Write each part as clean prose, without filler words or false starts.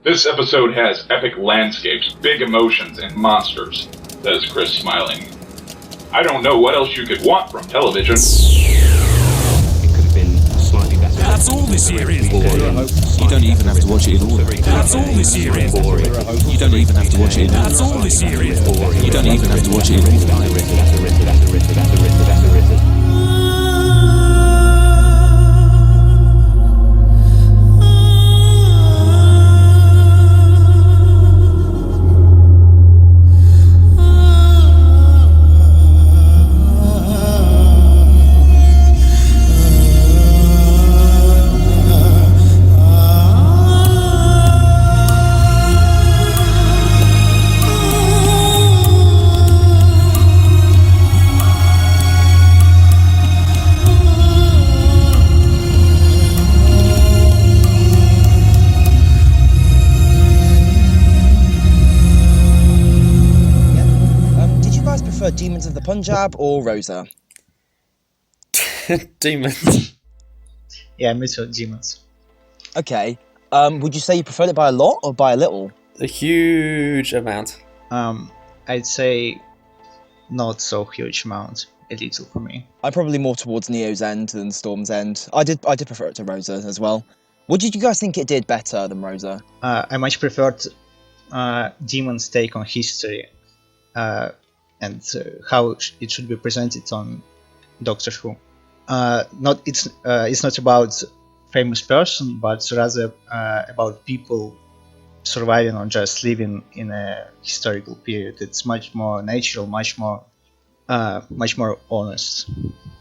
This episode has epic landscapes, big emotions, and monsters, says Chris, smiling. I don't know what else you could want from television. It could have been slightly better. That's all this year is. You don't even have to watch it in order. That's all this year is. You don't even have to watch it in order. That's all this year is. You don't even have to watch it in order. Demons of the Punjab or Rosa? Demons. Yeah, me too, Demons. Okay. Would you say you preferred it by a lot or by a little? A huge amount. I'd say not so huge amount. A little for me. I'm probably more towards Neo's end than Storm's end. I did prefer it to Rosa as well. What did you guys think it did better than Rosa? I much preferred Demon's take on history. And how it should be presented on Doctor Who. It's not about famous person, but rather about people surviving or just living in a historical period. It's much more natural, much more honest,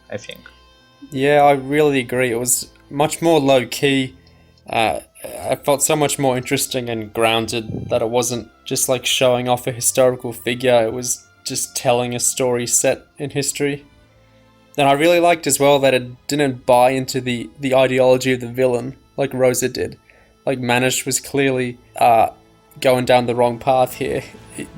I think. Yeah, I really agree. It was much more low key. I felt so much more interesting and grounded that it wasn't just like showing off a historical figure. It was just telling a story set in history. And I really liked as well that it didn't buy into the ideology of the villain like Rosa did. Like Manish was clearly going down the wrong path here.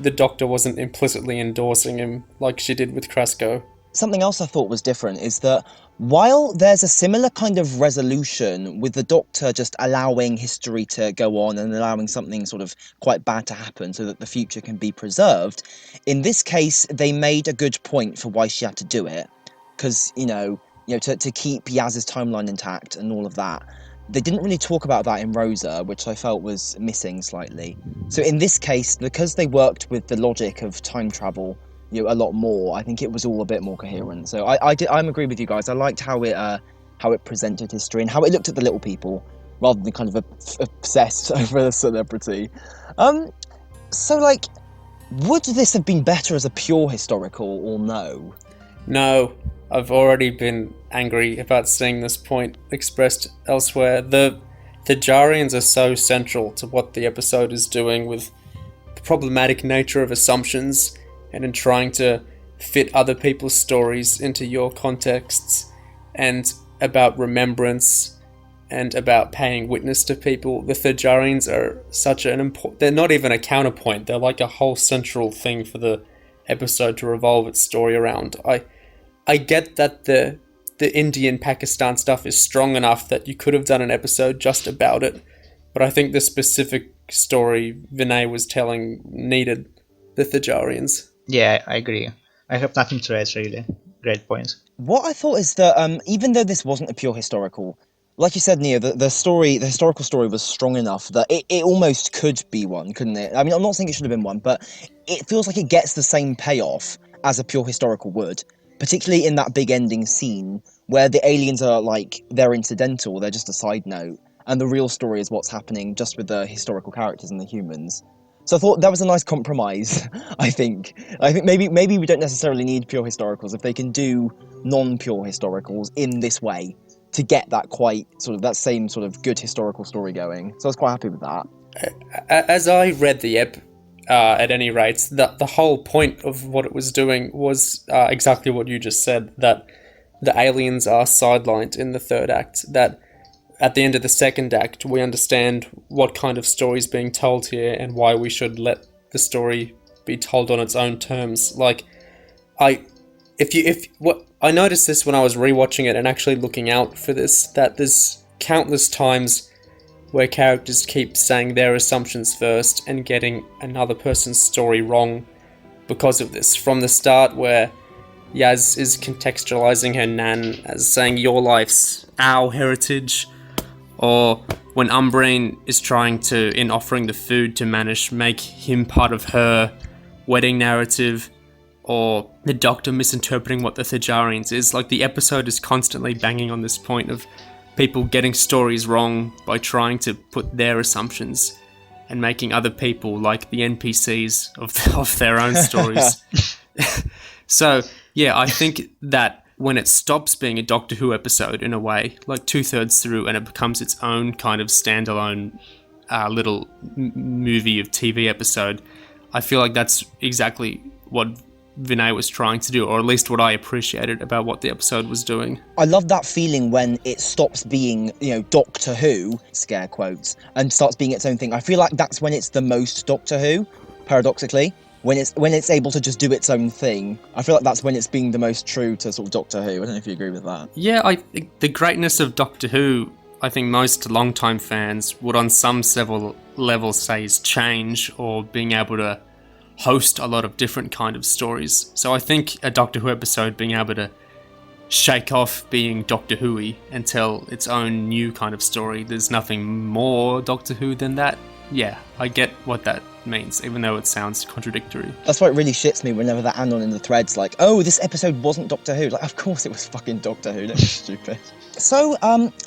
The Doctor wasn't implicitly endorsing him like she did with Krasko. Something else I thought was different is that while there's a similar kind of resolution with the Doctor just allowing history to go on and allowing something sort of quite bad to happen so that the future can be preserved, in this case they made a good point for why she had to do it. Because, to keep Yaz's timeline intact and all of that. They didn't really talk about that in Rosa, which I felt was missing slightly. So in this case, because they worked with the logic of time travel a lot more, I think it was all a bit more coherent. So I'm agree with you guys. I liked how it presented history and how it looked at the little people rather than kind of obsessed over the celebrity. So would this have been better as a pure historical or no? No, I've already been angry about seeing this point expressed elsewhere. The Jarians are so central to what the episode is doing with the problematic nature of assumptions and in trying to fit other people's stories into your contexts, and about remembrance and about paying witness to people. The Thajarians are such an important... They're not even a counterpoint. They're like a whole central thing for the episode to revolve its story around. I get that the Indian-Pakistan stuff is strong enough that you could have done an episode just about it, but I think the specific story Vinay was telling needed the Thajarians. Yeah, I agree. I have nothing to add, really. Great point. What I thought is that even though this wasn't a pure historical, like you said, Neo, the historical story was strong enough that it almost could be one, couldn't it? I mean, I'm not saying it should have been one, but it feels like it gets the same payoff as a pure historical would, particularly in that big ending scene where the aliens are they're incidental, they're just a side note, and the real story is what's happening just with the historical characters and the humans. So I thought that was a nice compromise, I think. I think maybe we don't necessarily need pure historicals if they can do non-pure historicals in this way to get that that same sort of good historical story going. So I was quite happy with that. As I read the ep, at any rate, the whole point of what it was doing was exactly what you just said, that the aliens are sidelined in the third act, that at the end of the second act, we understand what kind of story is being told here and why we should let the story be told on its own terms. I noticed this when I was rewatching it and actually looking out for this, that there's countless times where characters keep saying their assumptions first and getting another person's story wrong because of this. From the start, where Yaz is contextualizing her nan as saying your life's our heritage, or when Umbreen is trying to, in offering the food to Manish, make him part of her wedding narrative, or the Doctor misinterpreting what the Thajarians is. Like, the episode is constantly banging on this point of people getting stories wrong by trying to put their assumptions and making other people like the NPCs of their own stories. So, yeah, I think that when it stops being a Doctor Who episode in a way, like 2/3 through, and it becomes its own kind of standalone little movie of TV episode, I feel like that's exactly what Vinay was trying to do, or at least what I appreciated about what the episode was doing. I love that feeling when it stops being, Doctor Who, scare quotes, and starts being its own thing. I feel like that's when it's the most Doctor Who, paradoxically. When it's able to just do its own thing. I feel like that's when it's being the most true to sort of Doctor Who. I don't know if you agree with that. Yeah, I think the greatness of Doctor Who, I think most longtime fans would on some several levels say is change, or being able to host a lot of different kind of stories. So I think a Doctor Who episode being able to shake off being Doctor Who-y and tell its own new kind of story, there's nothing more Doctor Who than that. Yeah, I get what that means, even though it sounds contradictory. That's why it really shits me whenever the anon in the thread's like, oh, this episode wasn't Doctor Who. Like, of course it was fucking Doctor Who, don't be stupid. So,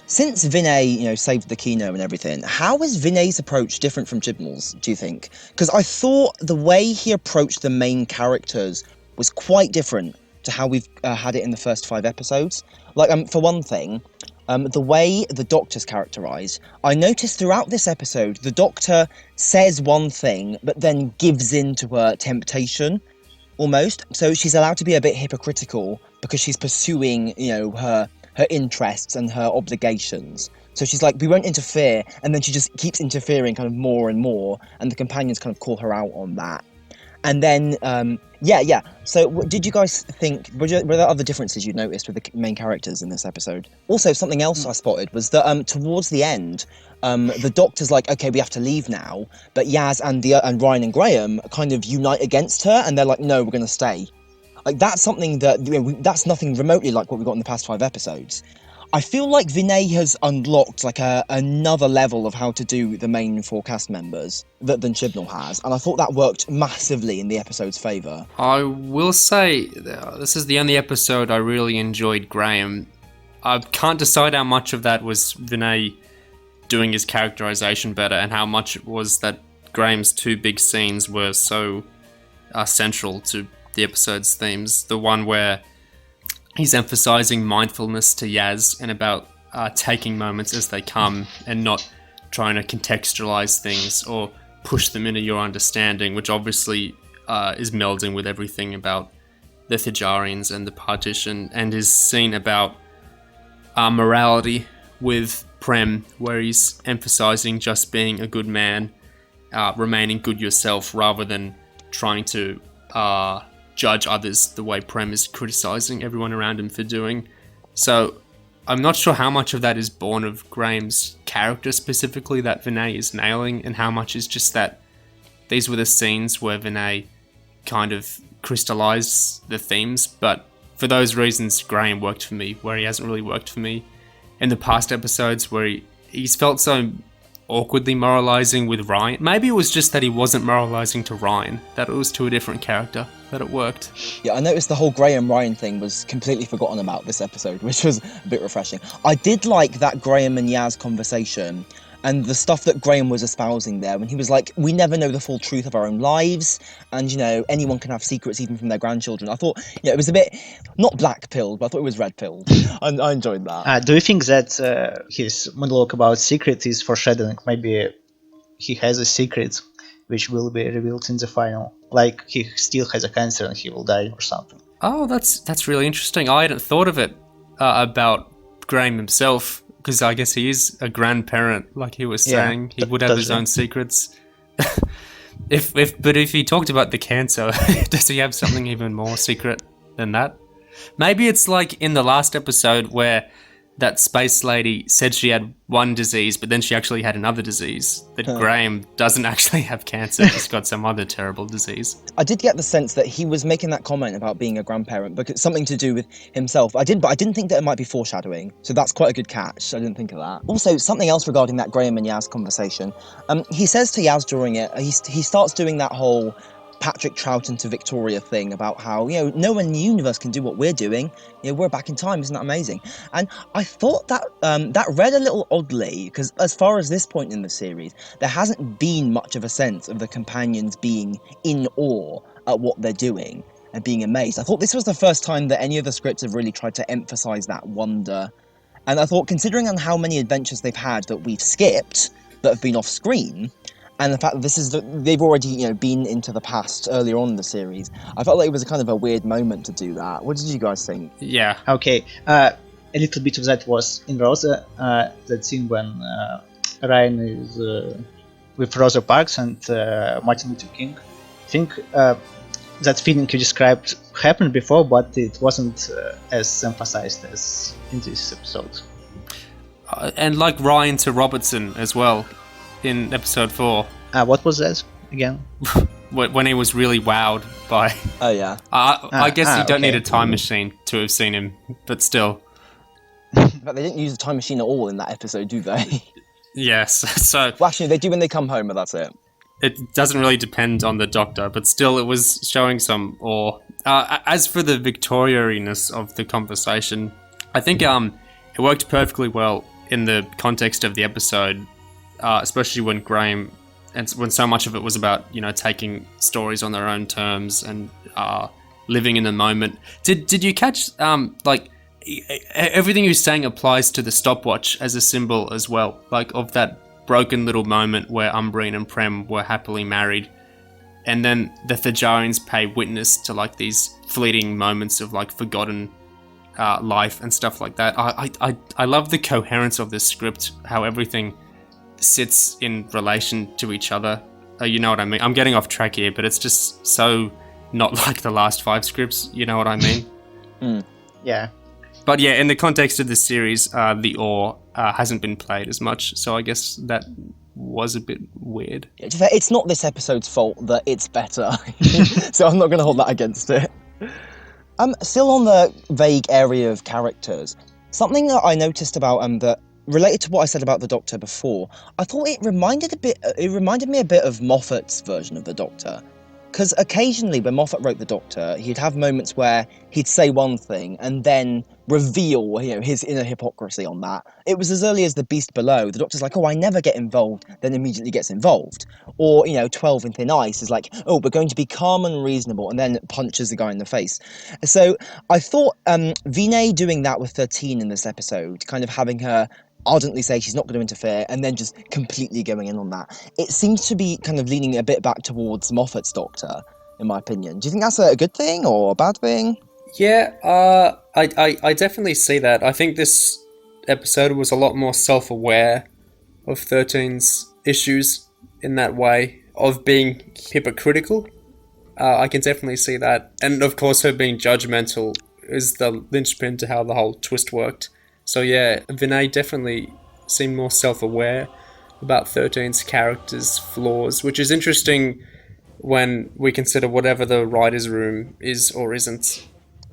since Vinay, saved the Kino and everything, how is Vinay's approach different from Chibnall's, do you think? Because I thought the way he approached the main characters was quite different to how we've had it in the first 5 episodes. Like, for one thing, the way the Doctor's characterised, I noticed throughout this episode, the Doctor says one thing, but then gives in to her temptation, almost. So she's allowed to be a bit hypocritical because she's pursuing, her interests and her obligations. So she's like, we won't interfere, and then she just keeps interfering kind of more and more, and the companions kind of call her out on that. And then, So did you guys think, were there other differences you noticed with the main characters in this episode? Also, something else I spotted was that towards the end, the Doctor's like, okay, we have to leave now, but Yaz and Ryan and Graham kind of unite against her, and they're like, no, we're going to stay. Like, that's something that, that's nothing remotely like what we got in the past 5 episodes. I feel like Vinay has unlocked like another level of how to do the main 4 cast members than Chibnall has, and I thought that worked massively in the episode's favour. I will say, this is the only episode I really enjoyed Graham. I can't decide how much of that was Vinay doing his characterisation better, and how much it was that Graham's 2 big scenes were so central to the episode's themes. The one where he's emphasising mindfulness to Yaz and about taking moments as they come and not trying to contextualise things or push them into your understanding, which obviously is melding with everything about the Thajarians and the partition, and his scene about morality with Prem, where he's emphasising just being a good man, remaining good yourself, rather than trying to judge others the way Prem is criticising everyone around him for doing. So I'm not sure how much of that is born of Graham's character specifically that Vinay is nailing, and how much is just that these were the scenes where Vinay kind of crystallised the themes. But for those reasons, Graham worked for me, where he hasn't really worked for me in the past episodes, where he's felt so awkwardly moralising with Ryan. Maybe it was just that he wasn't moralising to Ryan, that it was to a different character, that it worked. Yeah, I noticed the whole Graham-Ryan thing was completely forgotten about this episode, which was a bit refreshing. I did like that Graham and Yaz conversation, and the stuff that Graham was espousing there, when he was like, we never know the full truth of our own lives, and, anyone can have secrets even from their grandchildren. I thought, it was a bit, not black-pilled, but I thought it was red-pilled. I enjoyed that. Do you think that his monologue about secret is foreshadowing? Maybe he has a secret which will be revealed in the final. Like, he still has a cancer and he will die or something. Oh, that's really interesting. I hadn't thought of it about Graham himself, because I guess he is a grandparent, like he was saying. He would have his own secrets. But if he talked about the cancer, does he have something even more secret than that? Maybe it's like in the last episode where that space lady said she had one disease, but then she actually had another disease. That Graham doesn't actually have cancer; he's got some other terrible disease. I did get the sense that he was making that comment about being a grandparent because something to do with himself. But I didn't think that it might be foreshadowing. So that's quite a good catch. I didn't think of that. Also, something else regarding that Graham and Yaz conversation. He says to Yaz during it, he starts doing that whole Patrick Troughton to Victoria thing about how, no one in the universe can do what we're doing. We're back in time. Isn't that amazing? And I thought that that read a little oddly, because as far as this point in the series, there hasn't been much of a sense of the companions being in awe at what they're doing and being amazed. I thought this was the first time that any of the scripts have really tried to emphasize that wonder. And I thought, considering on how many adventures they've had that we've skipped, that have been off screen, and the fact that they've already, been into the past earlier on in the series, I felt like it was a kind of a weird moment to do that. What did you guys think? Yeah. Okay, a little bit of that was in Rosa, that scene when Ryan is with Rosa Parks and Martin Luther King. I think that feeling you described happened before, but it wasn't as emphasized as in this episode. And like Ryan to Robertson as well. In episode 4. What was that again? When he was really wowed by... Oh, yeah. I guess you don't okay. need a time machine to have seen him, but still. But they didn't use a time machine at all in that episode, do they? Yes, so... Well, actually, they do when they come home, but that's it. It doesn't really depend on the Doctor, but still it was showing some awe. As for the Victoria-ness of the conversation, I think it worked perfectly well in the context of the episode, especially when Graham, and when so much of it was about, taking stories on their own terms and living in the moment. Did you catch, everything you're saying applies to the stopwatch as a symbol as well, of that broken little moment where Umbrian and Prem were happily married, and then the Thajarians pay witness to these fleeting moments of forgotten life and stuff like that. I love the coherence of this script, how everything sits in relation to each other. You know what I mean? I'm getting off track here, but it's just so not like the last 5 scripts, you know what I mean? Yeah. But yeah, in the context of this series, the awe hasn't been played as much, so I guess that was a bit weird. It's not this episode's fault that it's better, so I'm not going to hold that against it. Still on the vague area of characters, something that I noticed about that related to what I said about the Doctor before, I thought it reminded me a bit of Moffat's version of the Doctor. Because occasionally when Moffat wrote the Doctor, he'd have moments where he'd say one thing and then reveal, his inner hypocrisy on that. It was as early as The Beast Below. The Doctor's like, oh, I never get involved, then immediately gets involved. Or, 12 in Thin Ice is like, oh, we're going to be calm and reasonable, and then punches the guy in the face. So I thought Vinay doing that with 13 in this episode, kind of having her ardently say she's not going to interfere and then just completely going in on that. It seems to be kind of leaning a bit back towards Moffat's Doctor, in my opinion. Do you think that's a good thing or a bad thing? Yeah, I definitely see that. I think this episode was a lot more self-aware of 13's issues in that way, of being hypocritical. I can definitely see that. And of course her being judgmental is the linchpin to how the whole twist worked. So yeah, Vinay definitely seemed more self-aware about 13's character's flaws, which is interesting when we consider whatever the writer's room is or isn't,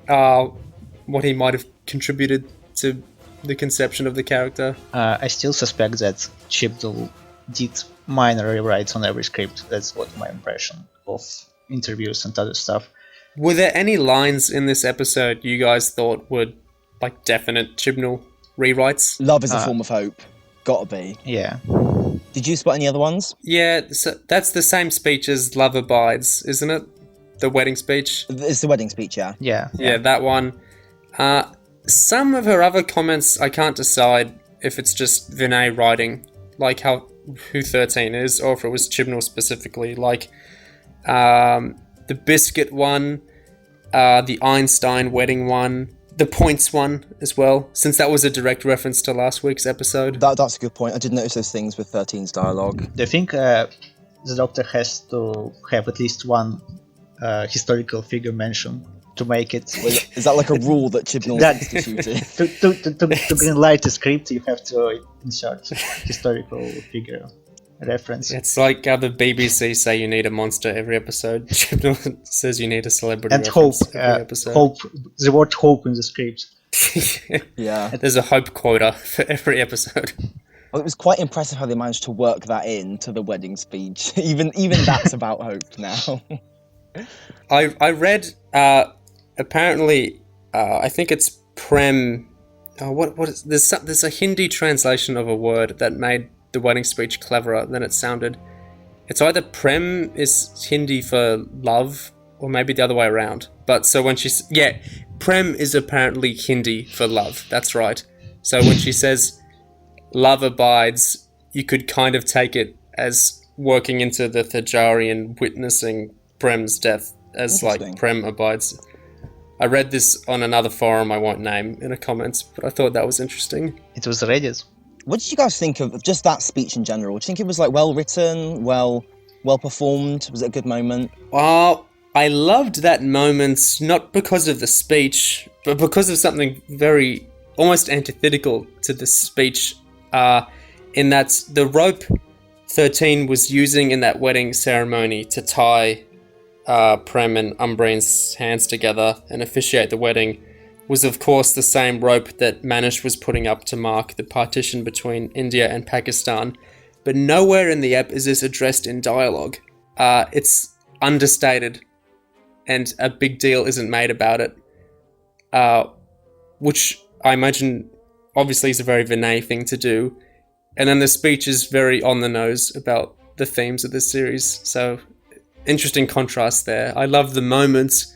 what he might have contributed to the conception of the character. I still suspect that Chibnall did minor rewrites on every script. That's what my impression of interviews and other stuff. Were there any lines in this episode you guys thought were definite Chibnall rewrites? Love is a form of hope. Gotta be. Yeah. Did you spot any other ones? Yeah, so that's the same speech as Love Abides, isn't it? The wedding speech? It's the wedding speech, yeah. Yeah, that one. Some of her other comments, I can't decide if it's just Vinay writing, who 13 is, or if it was Chibnall specifically. The biscuit one, the Einstein wedding one, the points one as well, since that was a direct reference to last week's episode. That's a good point. I did notice those things with 13's dialogue. Do you think the Doctor has to have at least one historical figure mentioned to make it? Is that like a rule that Chibnall That- instituted? To green light a script, you have to insert historical figure reference. It's like how the BBC say you need a monster every episode. Chibnall says you need a celebrity And hope, reference every episode. hope, the word hope in the script. Yeah. There's a hope quota for every episode. Well, it was quite impressive how they managed to work that into the wedding speech. Even that's about hope now. I read apparently I think it's Prem. Oh, what is there's a Hindi translation of a word that made the wedding speech cleverer than it sounded. It's either Prem is Hindi for love, or maybe the other way around. But so when she's Prem is apparently Hindi for love. That's right. So when she says love abides, you could kind of take it as working into the Thajarian witnessing Prem's death as like Interesting. Prem abides. I read this on another forum I won't name in the comments, but I thought that was interesting. It was Reddit. What did you guys think of just that speech in general? Do you think it was like well written, well performed? Was it a good moment? I loved that moment, not because of the speech, but because of something very almost antithetical to the speech, in that the rope 13 was using in that wedding ceremony to tie Prem and Umbrine's hands together and officiate the wedding was of course the same rope that Manish was putting up to mark the partition between India and Pakistan. But nowhere in the ep is this addressed in dialogue. It's understated and a big deal isn't made about it, which I imagine obviously is a very Vinay thing to do. And then the speech is very on the nose about the themes of this series. So interesting contrast there. I love the moments,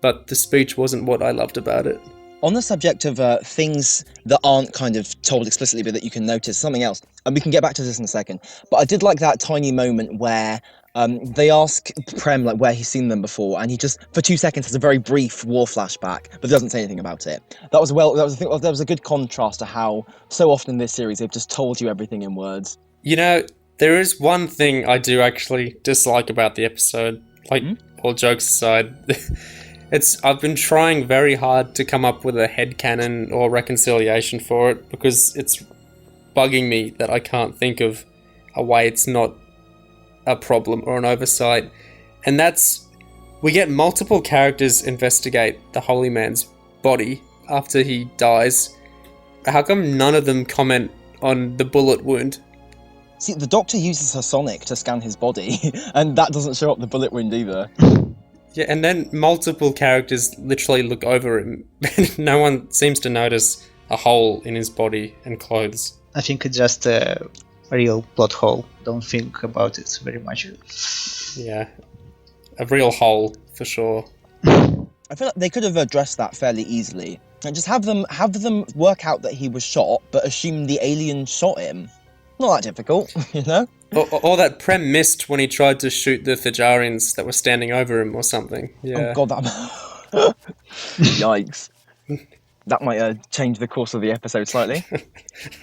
but the speech wasn't what I loved about it. On the subject of things that aren't kind of told explicitly but that you can notice, something else, and we can get back to this in a second, but I did like that tiny moment where they ask Prem like where he's seen them before, and he just for 2 seconds has a very brief war flashback but doesn't say anything about it. That was a good contrast to how so often in this series they've just told you everything in words. You know, there is one thing I do actually dislike about the episode, like all jokes aside. I've been trying very hard to come up with a headcanon or reconciliation for it because it's bugging me that I can't think of a way it's not a problem or an oversight. And that's, we get multiple characters investigate the holy man's body after he dies. How come none of them comment on the bullet wound? See, the Doctor uses her sonic to scan his body, and that doesn't show up the bullet wound either. Yeah, and then multiple characters literally look over him, and no one seems to notice a hole in his body and clothes. I think it's just a real plot hole. Don't think about it very much. Yeah, a real hole for sure. I feel like they could have addressed that fairly easily, and just have them work out that he was shot, but assume the alien shot him. Not that difficult, you know? Or that Prem missed when he tried to shoot the Thajarians that were standing over him or something. Yeah. Oh god, that... Yikes. That might change the course of the episode slightly.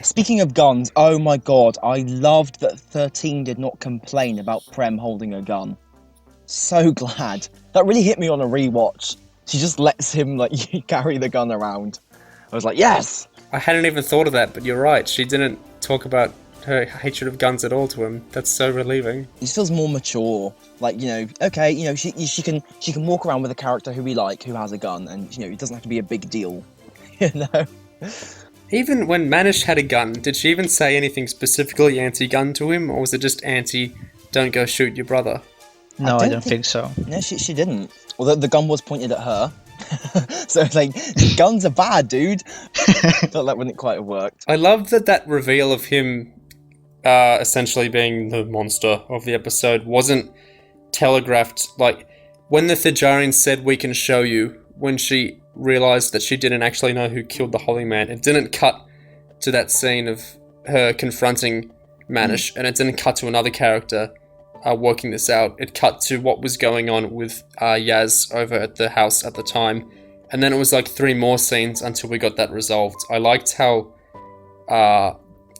Speaking of guns, oh my god, I loved that 13 did not complain about Prem holding a gun. So glad. That really hit me on a rewatch. She just lets him, like, carry the gun around. I was like, yes! I hadn't even thought of that, but you're right. She didn't talk about her hatred of guns at all to him. That's so relieving. He just feels more mature. Like, you know, okay, you know, she can walk around with a character who we like, who has a gun, and, you know, it doesn't have to be a big deal. You know? Even when Manish had a gun, did she even say anything specifically anti-gun to him, or was it just don't go shoot your brother? No, I don't think so. No, she didn't. Although the gun was pointed at her. So it's like, guns are bad, dude. Thought that wouldn't quite have worked. I love that reveal of him essentially being the monster of the episode wasn't telegraphed. Like, when the Thajarian said, "We can show you," when she realised that she didn't actually know who killed the Holy Man, it didn't cut to that scene of her confronting Manish, and it didn't cut to another character working this out. It cut to what was going on with Yaz over at the house at the time, and then it was like 3 more scenes until we got that resolved. I liked how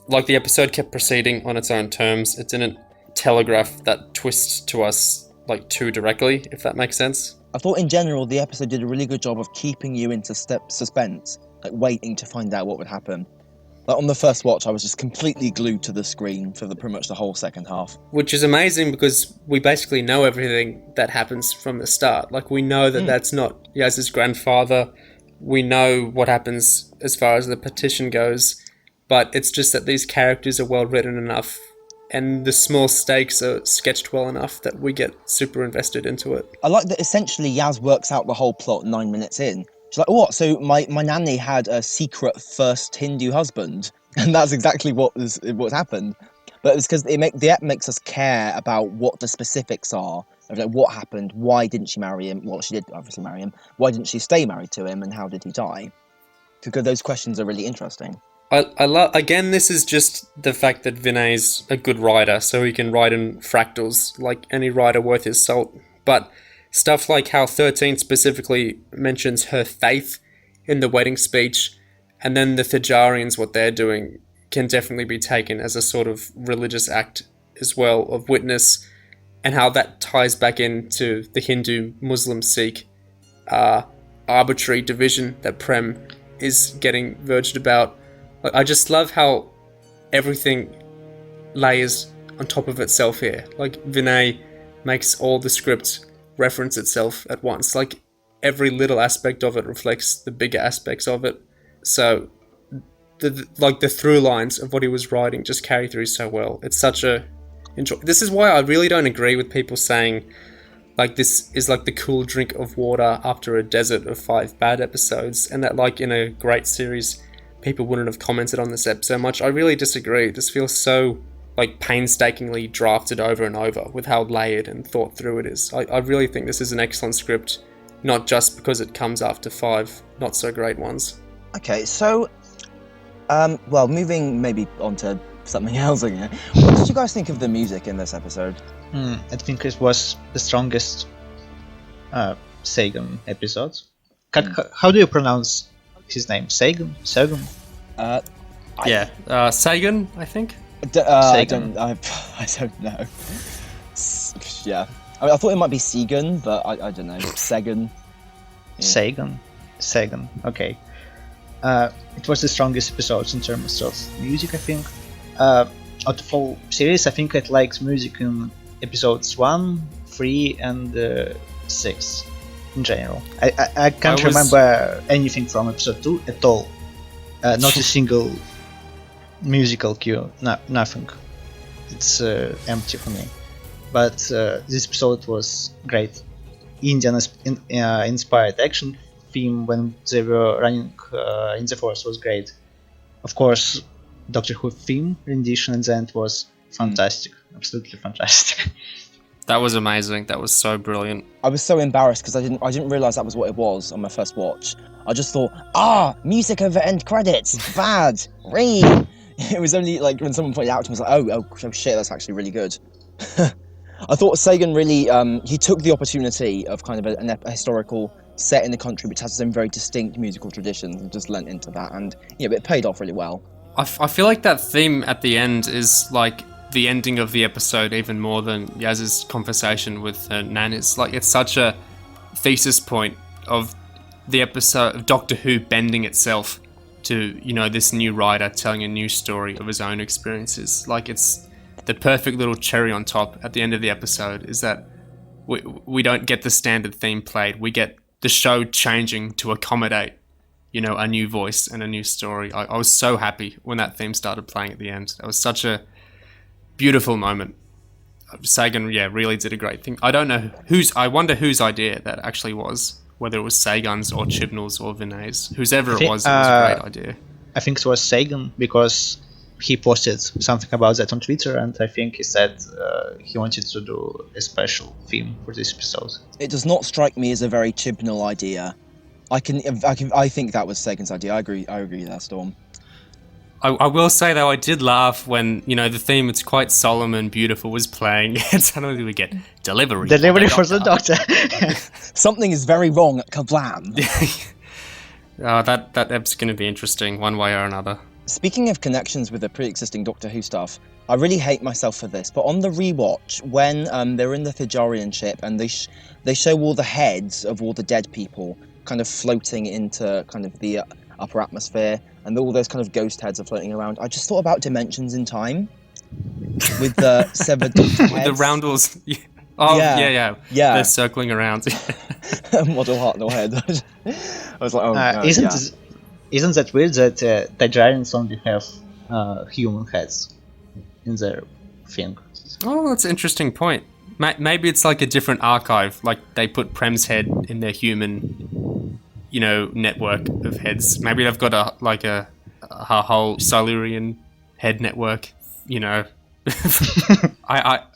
like the episode kept proceeding on its own terms. It didn't telegraph that twist to us like too directly, if that makes sense. I thought in general the episode did a really good job of keeping you into suspense, like waiting to find out what would happen. Like on the first watch, I was just completely glued to the screen for pretty much the whole second half. Which is amazing because we basically know everything that happens from the start. Like, we know that that's not Yaz's grandfather. We know what happens as far as the petition goes. But it's just that these characters are well written enough and the small stakes are sketched well enough that we get super invested into it. I like that essentially Yaz works out the whole plot 9 minutes in. She's like, what? So my nanny had a secret first Hindu husband, and that's exactly what happened. But it's because the ep makes us care about what the specifics are of like what happened. Why didn't she marry him? Well, she did obviously marry him. Why didn't she stay married to him? And how did he die? Because those questions are really interesting. I love, again, this is just the fact that Vinay's a good writer, so he can write in fractals like any writer worth his salt. But stuff like how 13 specifically mentions her faith in the wedding speech, and then the Thajarians, what they're doing, can definitely be taken as a sort of religious act as well, of witness, and how that ties back into the Hindu, Muslim, Sikh arbitrary division that Prem is getting verged about. Like, I just love how everything layers on top of itself here. Like, Vinay makes all the script reference itself at once. Like, every little aspect of it reflects the bigger aspects of it. So, the through lines of what he was writing just carry through so well. It's such a enjoy. This is why I really don't agree with people saying, like, this is like the cool drink of water after a desert of 5 bad episodes, and that, like, in a great series, people wouldn't have commented on this episode much. I really disagree. This feels so, like, painstakingly drafted over and over with how layered and thought through it is. I really think this is an excellent script, not just because it comes after 5 not so great ones. Okay, so, well, moving maybe on to something else again. What did you guys think of the music in this episode? I think it was the strongest Segun episode. How do you pronounce his name? Segun? Segun, I think. I don't know. Yeah, I thought it might be Segun, but I don't know. Segun. Yeah. Segun. Okay. It was the strongest episode in terms of music, I think. Out of all series, I think I liked music in episodes 1, 3, and 6 in general. I can't remember anything from episode 2 at all. Not a single musical cue, nothing. It's empty for me. But this episode was great. Indian inspired action theme when they were running in the forest was great. Of course, Doctor Who theme rendition at the end was fantastic, absolutely fantastic. That was amazing. That was so brilliant. I was so embarrassed because I didn't realise that was what it was on my first watch. I just thought, music over end credits, bad, read. It was only like when someone pointed it out to me, I was like, oh shit, that's actually really good. I thought Segun really, he took the opportunity of kind of a historical set in the country which has some very distinct musical traditions and just lent into that, and it paid off really well. I feel like that theme at the end is like the ending of the episode even more than Yaz's conversation with her nan. It's like, it's such a thesis point of the episode of Doctor Who bending itself to, this new writer telling a new story of his own experiences. Like, it's the perfect little cherry on top at the end of the episode is that we don't get the standard theme played. We get the show changing to accommodate, a new voice and a new story. I was so happy when that theme started playing at the end. That was such a beautiful moment. Segun, really did a great thing. I wonder whose idea that actually was, whether it was Segun's or Chibnall's or Vinay's. Whoever it was a great idea. I think it was Segun because he posted something about that on Twitter, and I think he said he wanted to do a special theme for this episode. It does not strike me as a very Chibnall idea. I think that was Segun's idea. I agree with that, Storm. I will say though, I did laugh when the theme, it's quite solemn and beautiful, was playing, and suddenly we get delivery for the doctor. Something is very wrong at Kablam. That ep's going to be interesting one way or another. Speaking of connections with the pre-existing Doctor Who stuff, I really hate myself for this, but on the rewatch, when they're in the Thijarian ship and they show all the heads of all the dead people kind of floating into kind of the upper atmosphere, and all those kind of ghost heads are floating around, I just thought about dimensions in time with the severed Doctor heads. With the roundels. Oh, yeah. They're circling around. Model Hartnell head. I was like, oh, no, Isn't that weird that Thijarians only have human heads in their thing? Oh, that's an interesting point. Maybe it's like a different archive. Like they put Prem's head in their human, network of heads. Maybe they've got a whole Silurian head network. I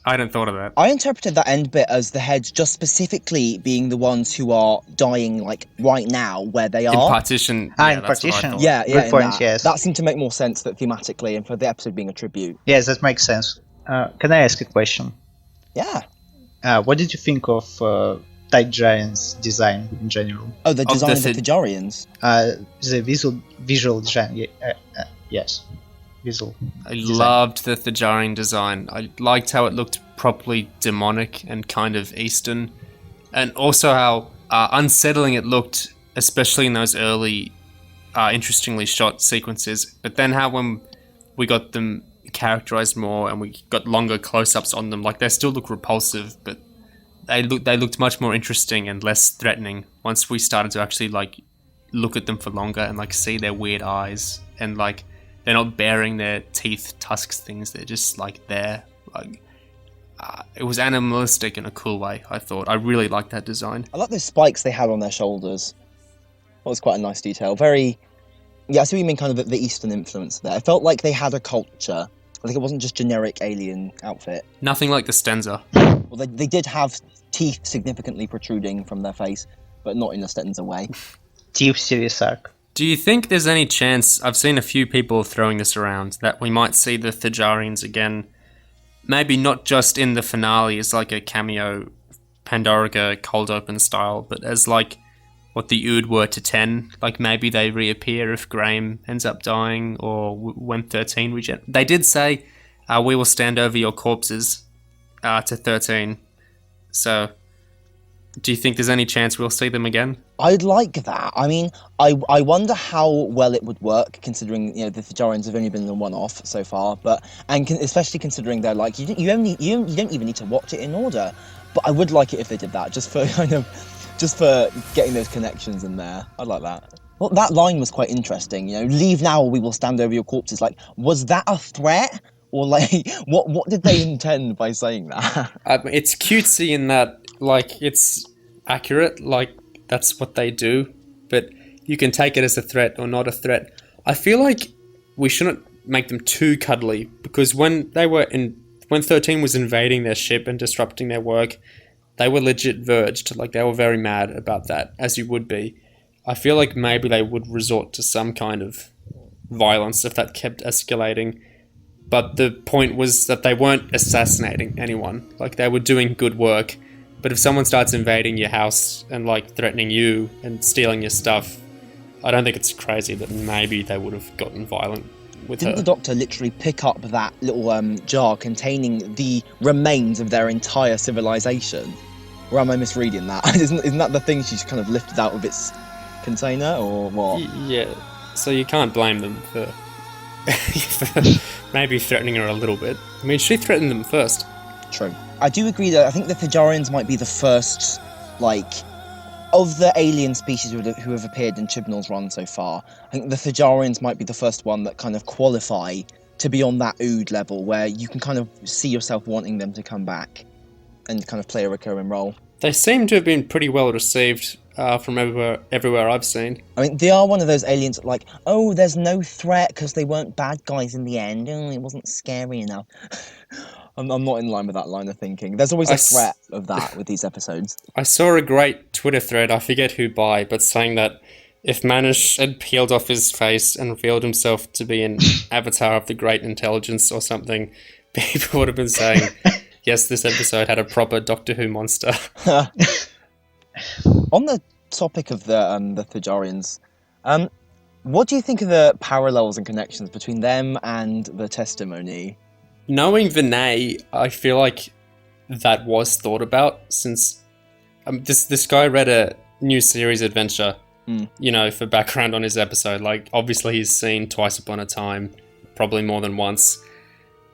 hadn't thought of that. I interpreted that end bit as the heads just specifically being the ones who are dying like right now where they are. In partition. In partition. Yeah, Good point, yes. That seemed to make more sense thematically and for the episode being a tribute. Yes, that makes sense. Can I ask a question? Yeah. What did you think of Thijarian's design in general? Oh, the design of the Thijarians? The visual design, yes. Visual I design. loved the Thijarian design. I liked how it looked properly demonic and kind of Eastern. And also how unsettling it looked, especially in those early, interestingly shot sequences. But then how when we got them characterized more and we got longer close-ups on them, like they still look repulsive, but they looked much more interesting and less threatening once we started to actually like look at them for longer and like see their weird eyes and like they're not baring their teeth, tusks, things. They're just like there. Like it was animalistic in a cool way. I thought I really liked that design. I like those spikes they had on their shoulders. That was quite a nice detail. Very, I see what you mean. Kind of the Eastern influence there. It felt like they had a culture. Like it wasn't just generic alien outfit. Nothing like the Stenza. Well, they did have teeth significantly protruding from their face, but not in a Stenza way. Teeth serious arc. Do you think there's any chance, I've seen a few people throwing this around, that we might see the Thijarians again, maybe not just in the finale as like a cameo Pandorica cold open style, but as like what the Ood were to 10, like maybe they reappear if Graham ends up dying or when 13 regen. They did say, we will stand over your corpses to 13, so do you think there's any chance we'll see them again? I'd like that. I mean, I wonder how well it would work, considering the Thijarians have only been the one-off so far, especially considering they're like you don't even need to watch it in order. But I would like it if they did that, just for getting those connections in there. I'd like that. Well, that line was quite interesting. Leave now, or we will stand over your corpses. Like, was that a threat? Or like, what did they intend by saying that? It's cutesy in that, like, it's accurate, like, that's what they do, but you can take it as a threat or not a threat. I feel like we shouldn't make them too cuddly, because when 13 was invading their ship and disrupting their work, they were legit verged, like, they were very mad about that, as you would be. I feel like maybe they would resort to some kind of violence if that kept escalating. But the point was that they weren't assassinating anyone. Like, they were doing good work. But if someone starts invading your house and, like, threatening you and stealing your stuff, I don't think it's crazy that maybe they would have gotten violent with her. Didn't the Doctor literally pick up that little jar containing the remains of their entire civilization? Or am I misreading that? Isn't that the thing she's kind of lifted out of its container, or what? Yeah, so you can't blame them for maybe threatening her a little bit. I mean, she threatened them first. True. I do agree that I think the Thijarians might be the first, like, of the alien species who have appeared in Chibnall's run so far. I think the Thijarians might be the first one that kind of qualify to be on that Ood level, where you can kind of see yourself wanting them to come back and kind of play a recurring role. They seem to have been pretty well received from everywhere I've seen. I mean, they are one of those aliens that, like, oh, there's no threat because they weren't bad guys in the end. Oh, it wasn't scary enough. I'm not in line with that line of thinking. There's always a threat of that with these episodes. I saw a great Twitter thread, I forget who by, but saying that if Manish had peeled off his face and revealed himself to be an avatar of the Great Intelligence or something, people would have been saying, yes, this episode had a proper Doctor Who monster. On the topic of the Thijarians, What do you think of the parallels and connections between them and the testimony? Knowing Vinay, I feel like that was thought about since this guy read a new series adventure, for background on his episode. Like, obviously he's seen Twice Upon a Time, probably more than once.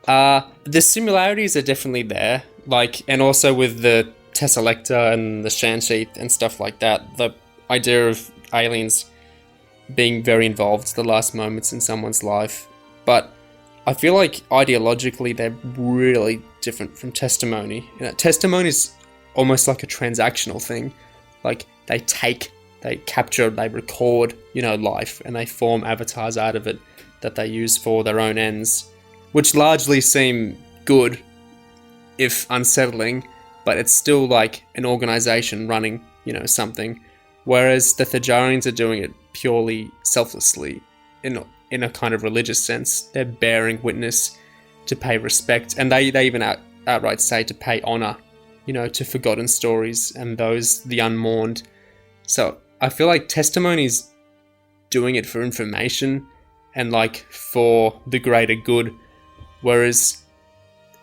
The similarities are definitely there, like, and also with the Tesselecta and the Shansheath and stuff like that, the idea of aliens being very involved the last moments in someone's life. But I feel like ideologically they're really different from testimony. Testimony is almost like a transactional thing. Like, they capture, they record, life, and they form avatars out of it that they use for their own ends, which largely seem good, if unsettling, but it's still like an organization running, something. Whereas the Thajarians are doing it purely selflessly, in a kind of religious sense. They're bearing witness to pay respect, and they even outright say to pay honor, to forgotten stories and those, the unmourned. So I feel like testimony's doing it for information and like for the greater good, whereas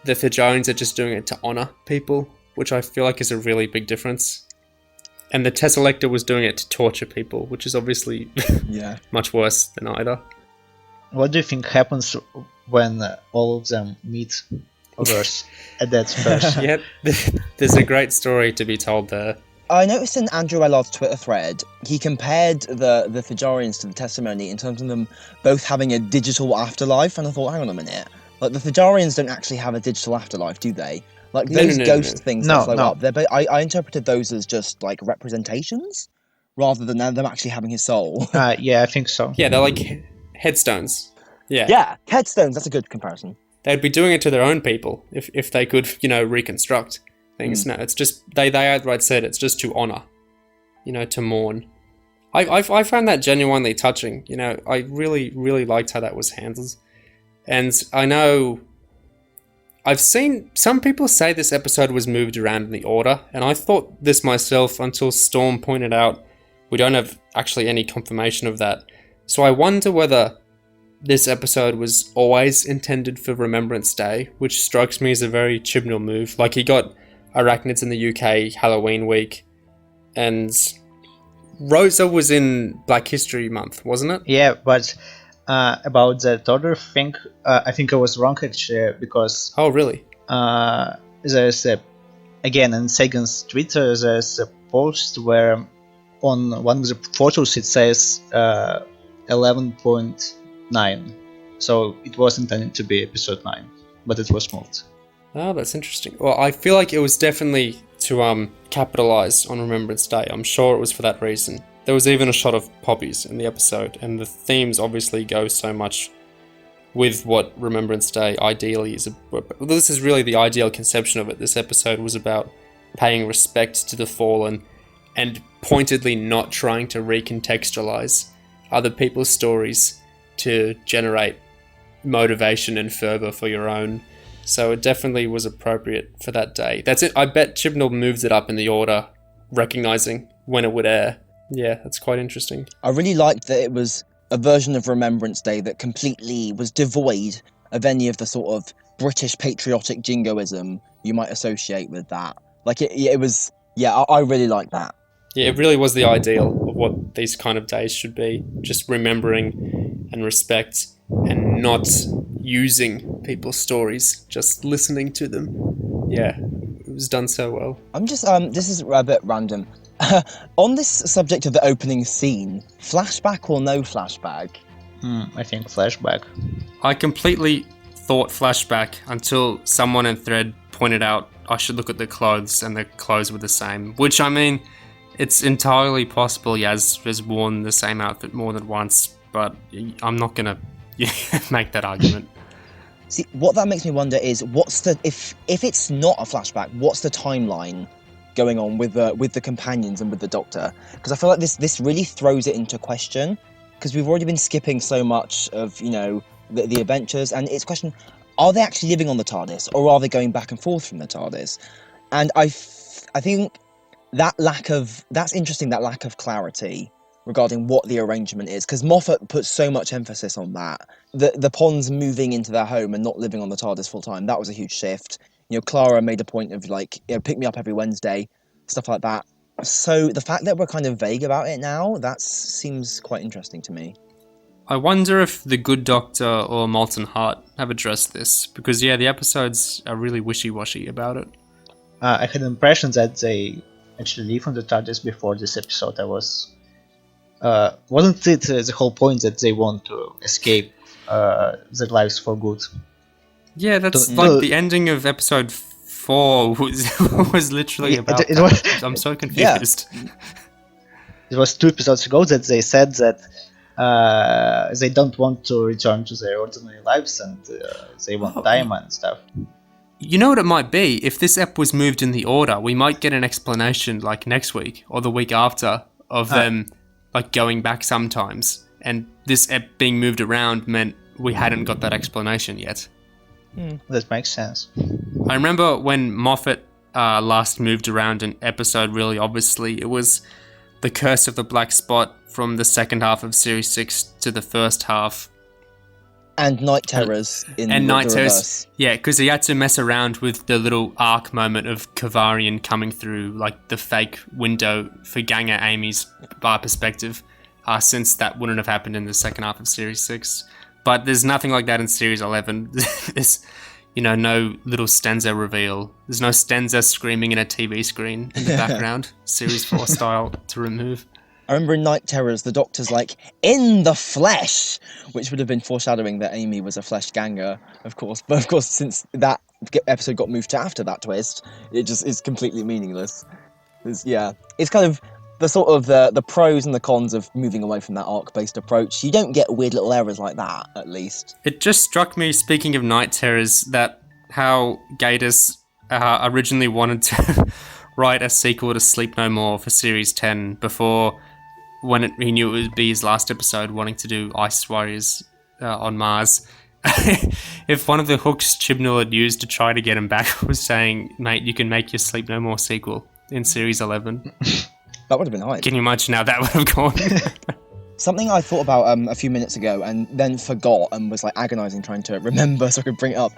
the Thajarians are just doing it to honor people, which I feel like is a really big difference. And the Tesselecta was doing it to torture people, which is obviously much worse than either. What do you think happens when all of them meet others at that special? Yeah, there's a great story to be told there. I noticed in Andrew Ellard's Twitter thread, he compared the Thajarians to the testimony in terms of them both having a digital afterlife, and I thought, hang on a minute, like the Thajarians don't actually have a digital afterlife, do they? Like those ghost things that float up, I interpreted those as just like representations, rather than them actually having his soul. Yeah, I think so. Yeah, they're like headstones. Yeah, headstones, that's a good comparison. They'd be doing it to their own people if they could, reconstruct things. No, it's just, they outright said it's just to honor, to mourn. I found that genuinely touching. I really, really liked how that was handled. And I know I've seen some people say this episode was moved around in the order, and I thought this myself until Storm pointed out we don't have actually any confirmation of that. So I wonder whether this episode was always intended for Remembrance Day, which strikes me as a very Chibnall move. Like, he got Arachnids in the UK Halloween week, and Rosa was in Black History Month, wasn't it? Yeah, but about that other thing, I think I was wrong actually, because oh really? There's again in Segun's Twitter there's a post where on one of the photos it says 11.9, so it was intended to be episode 9, but it was moved. Oh, that's interesting. Well, I feel like it was definitely to capitalize on Remembrance Day. I'm sure it was for that reason. There was even a shot of poppies in the episode, and the themes obviously go so much with what Remembrance Day ideally is. This is really the ideal conception of it. This episode was about paying respect to the fallen and pointedly not trying to recontextualize other people's stories to generate motivation and fervor for your own. So it definitely was appropriate for that day. That's it. I bet Chibnall moves it up in the order, recognizing when it would air. Yeah, that's quite interesting. I really liked that it was a version of Remembrance Day that completely was devoid of any of the sort of British patriotic jingoism you might associate with that. Like, it was, I really like that. Yeah, it really was the ideal of what these kind of days should be. Just remembering and respect and not using people's stories, just listening to them. Yeah, it was done so well. I'm just, this is a bit random. On this subject of the opening scene, flashback or no flashback? I think flashback. I completely thought flashback until someone in Thread pointed out I should look at the clothes, and the clothes were the same. Which, I mean, it's entirely possible Yaz has worn the same outfit more than once, but I'm not going to make that argument. See, what that makes me wonder is, what's the if it's not a flashback, what's the timeline going on with the companions and with the Doctor? Because I feel like this really throws it into question, because we've already been skipping so much of the adventures, and it's a question: are they actually living on the TARDIS, or are they going back and forth from the TARDIS? And I think that's interesting, that lack of clarity, regarding what the arrangement is, because Moffat put so much emphasis on that. The Ponds moving into their home and not living on the TARDIS full time, that was a huge shift. You know, Clara made a point of like, you know, pick me up every Wednesday, stuff like that. So the fact that we're kind of vague about it now, that seems quite interesting to me. I wonder if the Good Doctor or Molten Heart have addressed this, because yeah, the episodes are really wishy-washy about it. I had the impression that they actually leave on the TARDIS before this episode. Wasn't it the whole point that they want to escape their lives for good? Yeah, that's like the ending of episode 4 was literally about that. I'm so confused. Yeah. It was 2 episodes ago that they said that they don't want to return to their ordinary lives and they want time and stuff. You know what it might be? If this ep was moved in the order, we might get an explanation like next week or the week after of them like going back sometimes. And this ep being moved around meant we hadn't got that explanation yet. That makes sense. I remember when Moffat last moved around an episode really obviously, it was the Curse of the Black Spot from the second half of Series 6 to the first half. And Night Terrors in and the Night Terrors, reverse. yeah, because he had to mess around with the little arc moment of Kavarian coming through, like the fake window for Ganger Amy's bar perspective, since that wouldn't have happened in the second half of Series 6. But there's nothing like that in Series 11. There's, you know, no little Stenza reveal. There's no Stenza screaming in a TV screen in the background, Series 4 style, to remove. I remember in Night Terrors, the Doctor's like, in the flesh, which would have been foreshadowing that Amy was a flesh ganger, of course. But of course, since that episode got moved to after that twist, it just is completely meaningless. It's kind of the sort of the pros and the cons of moving away from that arc-based approach. You don't get weird little errors like that, at least. It just struck me, speaking of Night Terrors, that how Gatiss originally wanted to write a sequel to Sleep No More for Series 10 before... when he knew it would be his last episode, wanting to do Ice Warriors on Mars. If one of the hooks Chibnall had used to try to get him back was saying, mate, you can make your Sleep No More sequel in Series 11. That would have been hype. Can you imagine how that would have gone? Something I thought about a few minutes ago and then forgot and was like agonising trying to remember so I could bring it up.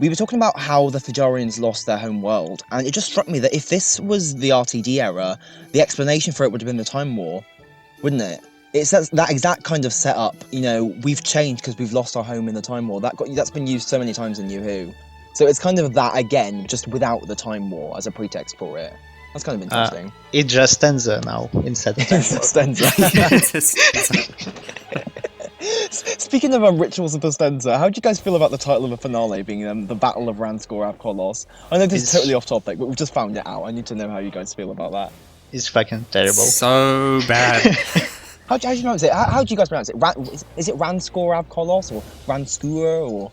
We were talking about how the Thajarians lost their home world, and it just struck me that if this was the RTD era, the explanation for it would have been the Time War, wouldn't it? It's that exact kind of setup. You know, we've changed because we've lost our home in the Time War. That's been used so many times in New Who. So it's kind of that again, just without the Time War as a pretext for it. That's kind of interesting. It just stands there now instead of Time War. Speaking of rituals of the Stenza, how do you guys feel about the title of the finale being the Battle of Ranskor Kolos? I know this is totally off topic, but we've just found it out. I need to know how you guys feel about that. It's fucking terrible. So bad. How do you pronounce it? How do you guys pronounce it? Is it Ranskor Kolos or Ranskur or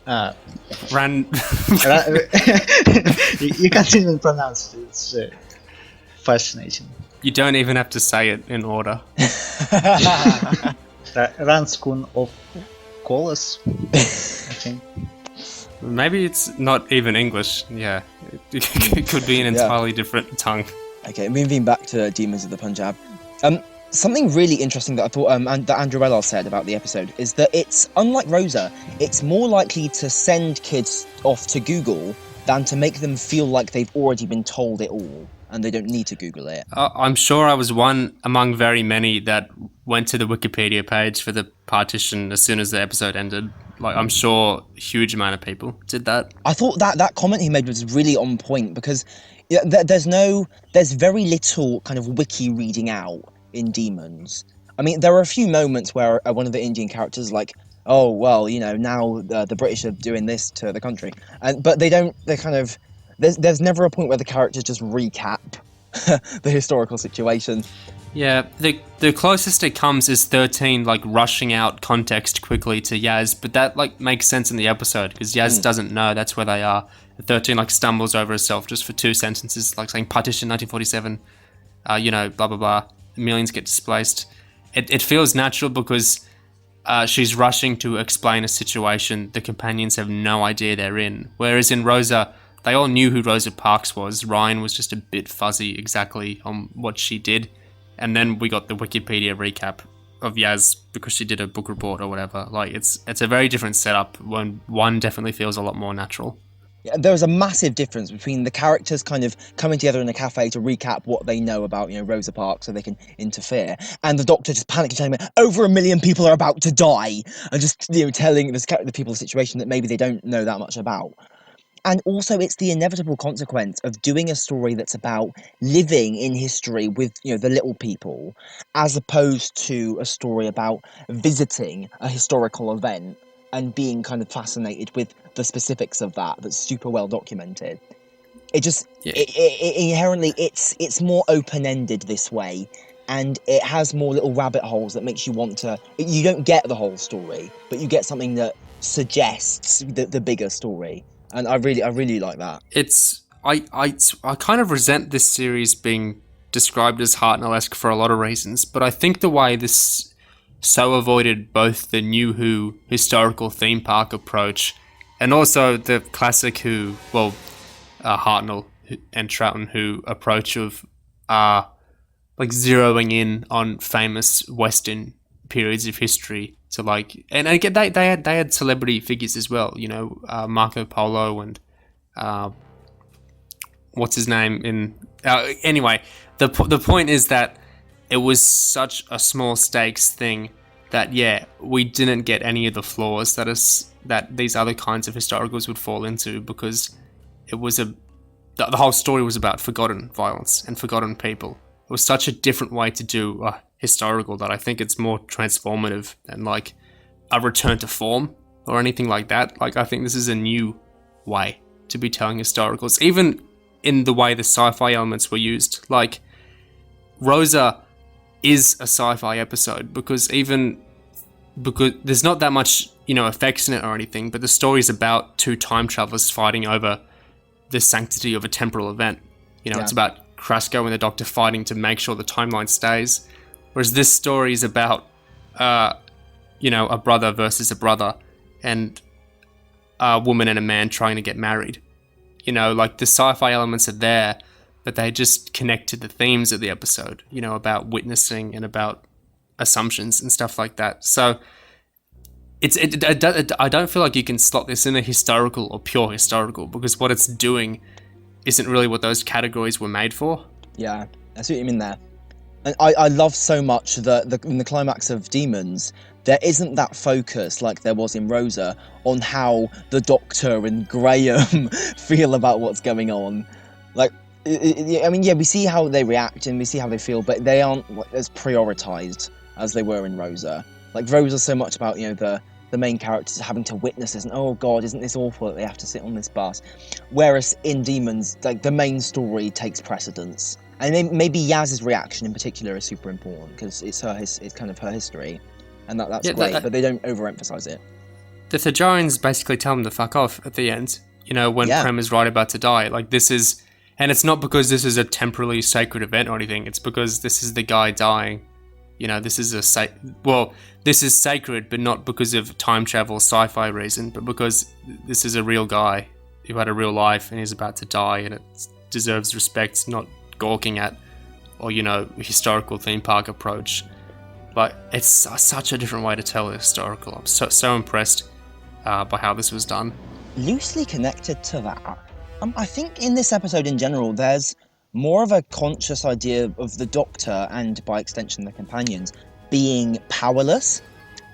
You can't even pronounce it. It's fascinating. You don't even have to say it in order. Ranskun of Kolos, I think. Maybe it's not even English. Yeah, it could be an entirely different tongue. Okay, moving back to Demons of the Punjab. Something really interesting that I thought that Andrew Ellar said about the episode is that it's, unlike Rosa, it's more likely to send kids off to Google than to make them feel like they've already been told it all and they don't need to Google it. I'm sure I was one among very many that went to the Wikipedia page for the partition as soon as the episode ended. Like, I'm sure a huge amount of people did that. I thought that comment he made was really on point because there's very little kind of wiki reading out in Demons. I mean, there are a few moments where one of the Indian characters is like, oh, well, you know, now the British are doing this to the country. But there's never a point where the characters just recap the historical situation. Yeah, the closest it comes is 13, like, rushing out context quickly to Yaz, but that, like, makes sense in the episode, because Yaz doesn't know that's where they are. 13, like, stumbles over herself just for 2 sentences, like saying, partition 1947, you know, blah, blah, blah. Millions get displaced. It feels natural because she's rushing to explain a situation the companions have no idea they're in. Whereas in Rosa, they all knew who Rosa Parks was. Ryan was just a bit fuzzy exactly on what she did. and then we got the Wikipedia recap of Yaz because she did a book report or whatever. Like it's a very different setup. When one definitely feels a lot more natural. Yeah, there's a massive difference between the characters kind of coming together in a cafe to recap what they know about, Rosa Parks so they can interfere, and the Doctor just panicking, telling me over 1 million people are about to die, and just telling the people the situation that maybe they don't know that much about. And also, it's the inevitable consequence of doing a story that's about living in history with, the little people, as opposed to a story about visiting a historical event and being kind of fascinated with the specifics of that's super well documented. It just, inherently, it's more open-ended this way, and it has more little rabbit holes that makes you want to... You don't get the whole story, but you get something that suggests the bigger story. And I really like that. I kind of resent this series being described as Hartnell-esque for a lot of reasons, but I think the way this so avoided both the New Who historical theme park approach and also the classic Who, Hartnell and Troughton Who approach of like zeroing in on famous Western periods of history. To and again, they had celebrity figures as well, Marco Polo and what's his name in. Anyway, the point is that it was such a small stakes thing that we didn't get any of the flaws that these other kinds of historicals would fall into, because it was the whole story was about forgotten violence and forgotten people. It was such a different way to do a historical that I think it's more transformative than like a return to form or anything like that. Like I think this is a new way to be telling historicals, even in the way the sci-fi elements were used. Like Rosa is a sci-fi episode because there's not that much effects in it or anything, but the story is about two time travelers fighting over the sanctity of a temporal event. It's about Krasko and the Doctor fighting to make sure the timeline stays. Whereas this story is about, a brother versus a brother and a woman and a man trying to get married. Like the sci-fi elements are there, but they just connect to the themes of the episode, about witnessing and about assumptions and stuff like that. So I don't feel like you can slot this in a historical or pure historical, because what it's doing isn't really what those categories were made for. Yeah, I see what you mean there. And I love so much that in the climax of Demons, there isn't that focus like there was in Rosa on how the Doctor and Graham feel about what's going on. Like, we see how they react and we see how they feel, but they aren't as prioritised as they were in Rosa. Like, Rosa's so much about, the main characters having to witness this and, oh god, isn't this awful that they have to sit on this bus? Whereas in Demons, like, the main story takes precedence. And maybe Yaz's reaction in particular is super important because it's kind of her history, and that's great. But they don't overemphasize it. The Thajarians basically tell them to fuck off at the end. When Prem is right about to die. Like this is, and it's not because this is a temporally sacred event or anything. It's because this is the guy dying. This is this is sacred, but not because of time travel sci-fi reason, but because this is a real guy who had a real life and is about to die, and it deserves respect, not gawking at, or historical theme park approach. Like it's such a different way to tell a historical. I'm so impressed by how this was done. Loosely connected to that, I think in this episode in general, there's more of a conscious idea of the Doctor and by extension the companions being powerless,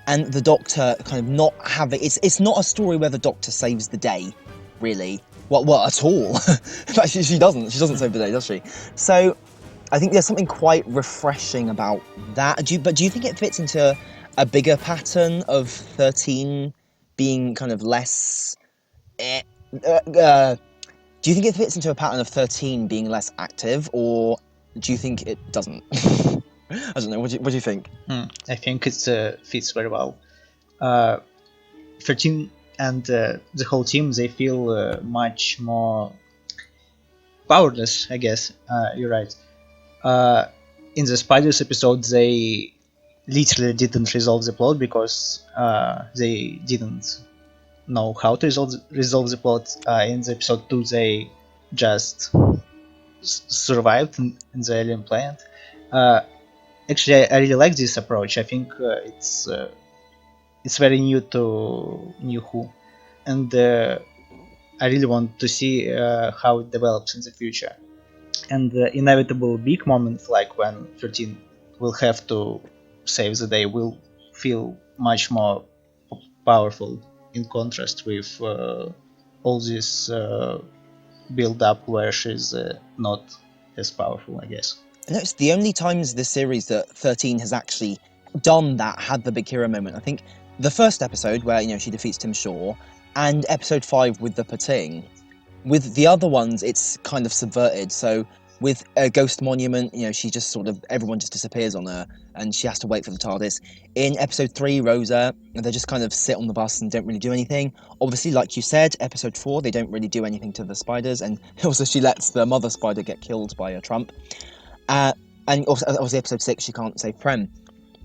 and the Doctor kind of not having. It's not a story where the Doctor saves the day, really. Well, at all. In fact, she doesn't. She doesn't save the day, does she? So, I think there's something quite refreshing about that. Do you think it fits into a bigger pattern of 13 being kind of less? Do you think it fits into a pattern of 13 being less active, or do you think it doesn't? I don't know. What do you think? I think it fits very well. 13 and the whole team, they feel much more powerless, I guess. You're right. In the Spiders episode, they literally didn't resolve the plot because they didn't know how to resolve the plot. In the episode 2, they just survived in the alien planet. Actually, I really like this approach. I think it's very new to New Who, and I really want to see how it develops in the future. And the inevitable big moment, like when 13 will have to save the day, will feel much more powerful in contrast with all this build up where she's not as powerful, I guess. No, it's the only times this series that 13 has actually done that, had the big hero moment. I think the first episode where, she defeats Tim Shaw, and episode 5 with the Pating. With the other ones, it's kind of subverted. So with a Ghost Monument, she just sort of, everyone just disappears on her, and she has to wait for the TARDIS. In episode 3, Rosa, they just kind of sit on the bus and don't really do anything. Obviously, like you said, episode 4, they don't really do anything to the spiders, and also she lets the mother spider get killed by a Trump. And also, obviously, episode 6, she can't save Prem.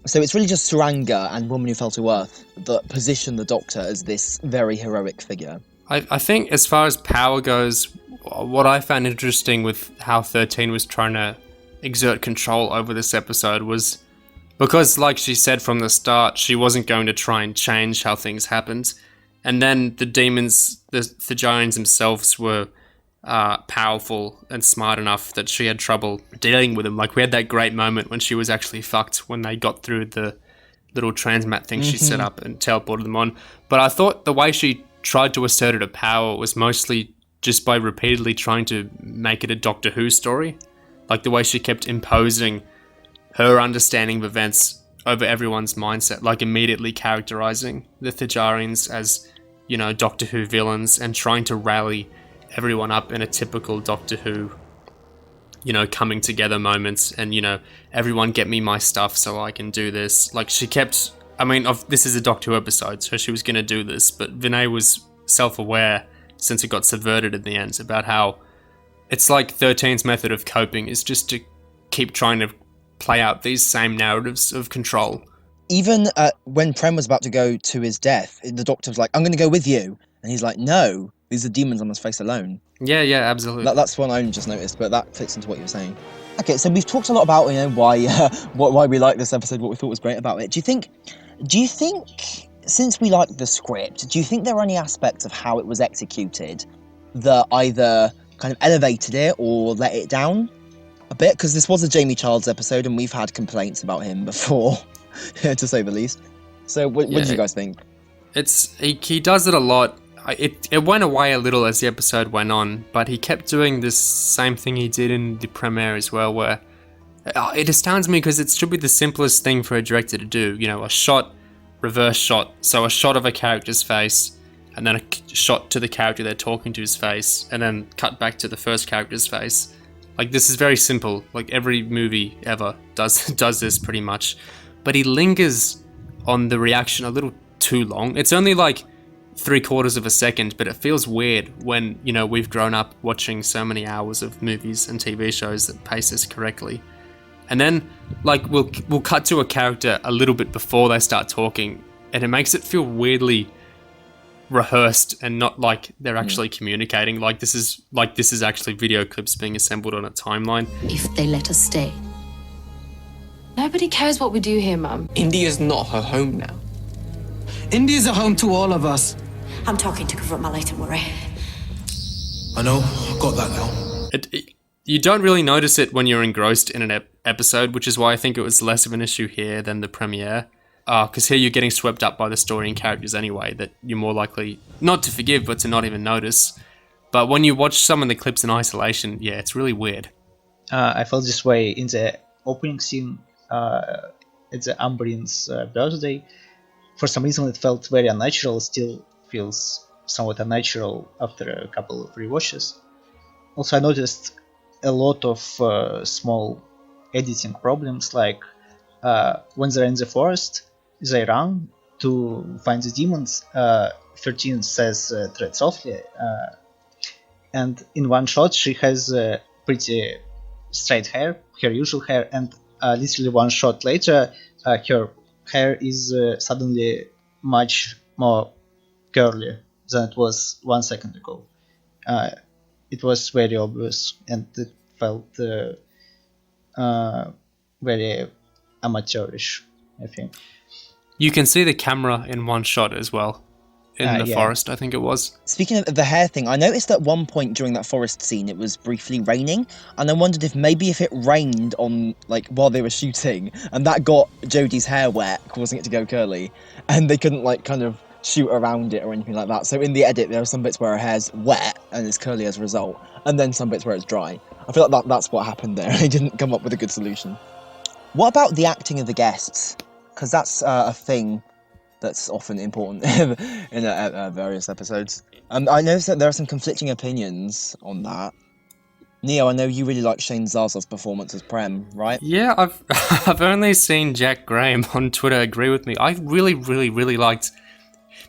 So it's really just Suranga and Woman Who Fell to Earth that position the Doctor as this very heroic figure. I think as far as power goes, what I found interesting with how 13 was trying to exert control over this episode was because, like she said from the start, she wasn't going to try and change how things happened. And then the demons, the Thajarians themselves were powerful and smart enough that she had trouble dealing with them. Like, we had that great moment when she was actually fucked when they got through the little transmat thing she set up and teleported them on. But I thought the way she tried to assert her power was mostly just by repeatedly trying to make it a Doctor Who story. Like the way she kept imposing her understanding of events over everyone's mindset, like immediately characterizing the Thajarians as, Doctor Who villains and trying to rally everyone up in a typical Doctor Who, coming together moments and, everyone get me my stuff so I can do this. Like she kept, this is a Doctor Who episode, so she was going to do this, but Vinay was self-aware since it got subverted in the end about how it's like 13's method of coping is just to keep trying to play out these same narratives of control. Even when Prem was about to go to his death, the Doctor was like, I'm going to go with you. And he's like, no, these are demons I must face alone. Yeah, absolutely. That's one I only just noticed, but that fits into what you were saying. Okay, so we've talked a lot about, why we like this episode, what we thought was great about it. Do you think, since we like the script, do you think there are any aspects of how it was executed that either kind of elevated it or let it down a bit? Because this was a Jamie Childs episode and we've had complaints about him before, to say the least. So what did you guys think? He does it a lot. It went away a little as the episode went on, but he kept doing this same thing he did in the premiere as well, where it astounds me because it should be the simplest thing for a director to do. A shot, reverse shot, so a shot of a character's face, and then a shot to the character they're talking to's face, and then cut back to the first character's face. Like, this is very simple. Like, every movie ever does this pretty much. But he lingers on the reaction a little too long. It's only like 3/4 of a second, but it feels weird when, we've grown up watching so many hours of movies and TV shows that pace this correctly. And then, like, we'll cut to a character a little bit before they start talking, and it makes it feel weirdly rehearsed and not like they're actually communicating. Like this is actually video clips being assembled on a timeline. If they let us stay. Nobody cares what we do here, Mum. India's not her home now. India's a home to all of us. I'm talking to cover up my latent worry. I know, I've got that now. You don't really notice it when you're engrossed in an episode, which is why I think it was less of an issue here than the premiere. Because here you're getting swept up by the story and characters anyway, that you're more likely not to forgive, but to not even notice. But when you watch some of the clips in isolation, yeah, it's really weird. I felt this way in the opening scene at the Umbrian's birthday. For some reason it felt very unnatural, still feels somewhat unnatural after a couple of rewatches. Also, I noticed a lot of small editing problems, like when they're in the forest, they run to find the demons. 13 says tread softly, and in one shot she has pretty straight hair, her usual hair, and literally one shot later her hair is suddenly much more curly than it was 1 second ago. It was very obvious and it felt very amateurish, I think. You can see the camera in one shot as well. In the forest, I think it was. Speaking of the hair thing, I noticed at one point during that forest scene it was briefly raining, and I wondered if maybe if it rained on, like, while they were shooting, and that got Jodie's hair wet, causing it to go curly, and they couldn't, like, kind of shoot around it or anything like that. So in the edit, there are some bits where her hair's wet and it's curly as a result, and then some bits where it's dry. I feel like that's what happened there. They didn't come up with a good solution. What about the acting of the guests? Because that's a thing that's often important in various episodes. I noticed that there are some conflicting opinions on that. Neo, I know you really like Shane Zaza's performance as Prem, right? Yeah, I've only seen Jack Graham on Twitter agree with me. I really, really, really liked...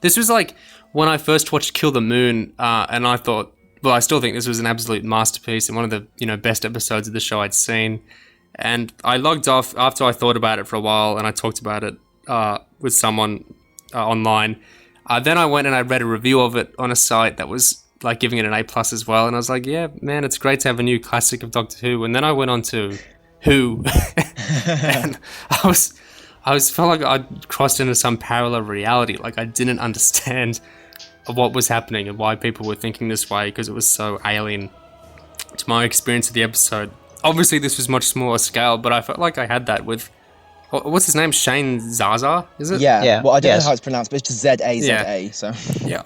This was like when I first watched Kill the Moon, and I thought, well, I still think this was an absolute masterpiece and one of the best episodes of the show I'd seen. And I logged off after I thought about it for a while, and I talked about it with someone online. Then I went and I read a review of it on a site that was like giving it an A+ as well, and I was like, yeah, man, it's great to have a new classic of Doctor Who. And then I went on to Who, and I felt like I'd crossed into some parallel reality. Like I didn't understand what was happening and why people were thinking this way, because it was so alien to my experience of the episode. Obviously, this was much smaller scale, but I felt like I had that with... What's his name? Shane Zaza, is it? Yeah. Well, I don't know how it's pronounced, but it's just Z-A-Z-A, so... Yeah,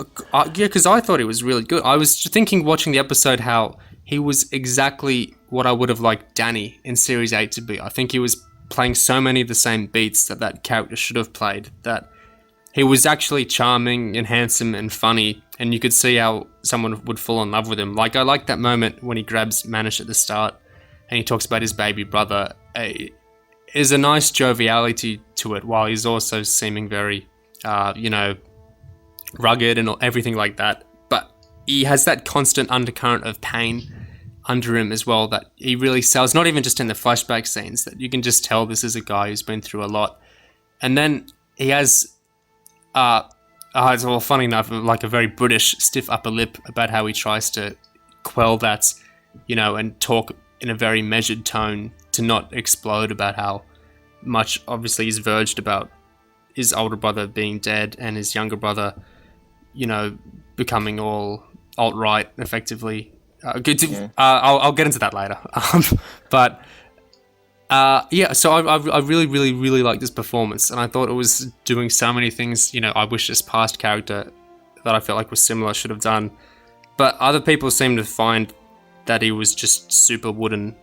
because I thought it was really good. I was thinking, watching the episode, how he was exactly what I would have liked Danny in Series 8 to be. I think he was playing so many of the same beats that character should have played, that he was actually charming and handsome and funny, and you could see how someone would fall in love with him. Like, I like that moment when he grabs Manish at the start, and he talks about his baby brother. There's a nice joviality to it, while he's also seeming very, rugged and everything like that. But he has that constant undercurrent of pain under him as well that he really sells, not even just in the flashback scenes, that you can just tell this is a guy who's been through a lot. And then he has, funny enough, like a very British stiff upper lip about how he tries to quell that, and talk in a very measured tone to not explode about how much obviously he's verged about his older brother being dead and his younger brother, becoming all alt-right effectively. I'll get into that later. So I really, really, really liked this performance, and I thought it was doing so many things, I wish this past character that I felt like was similar should have done. But other people seem to find that he was just super wooden,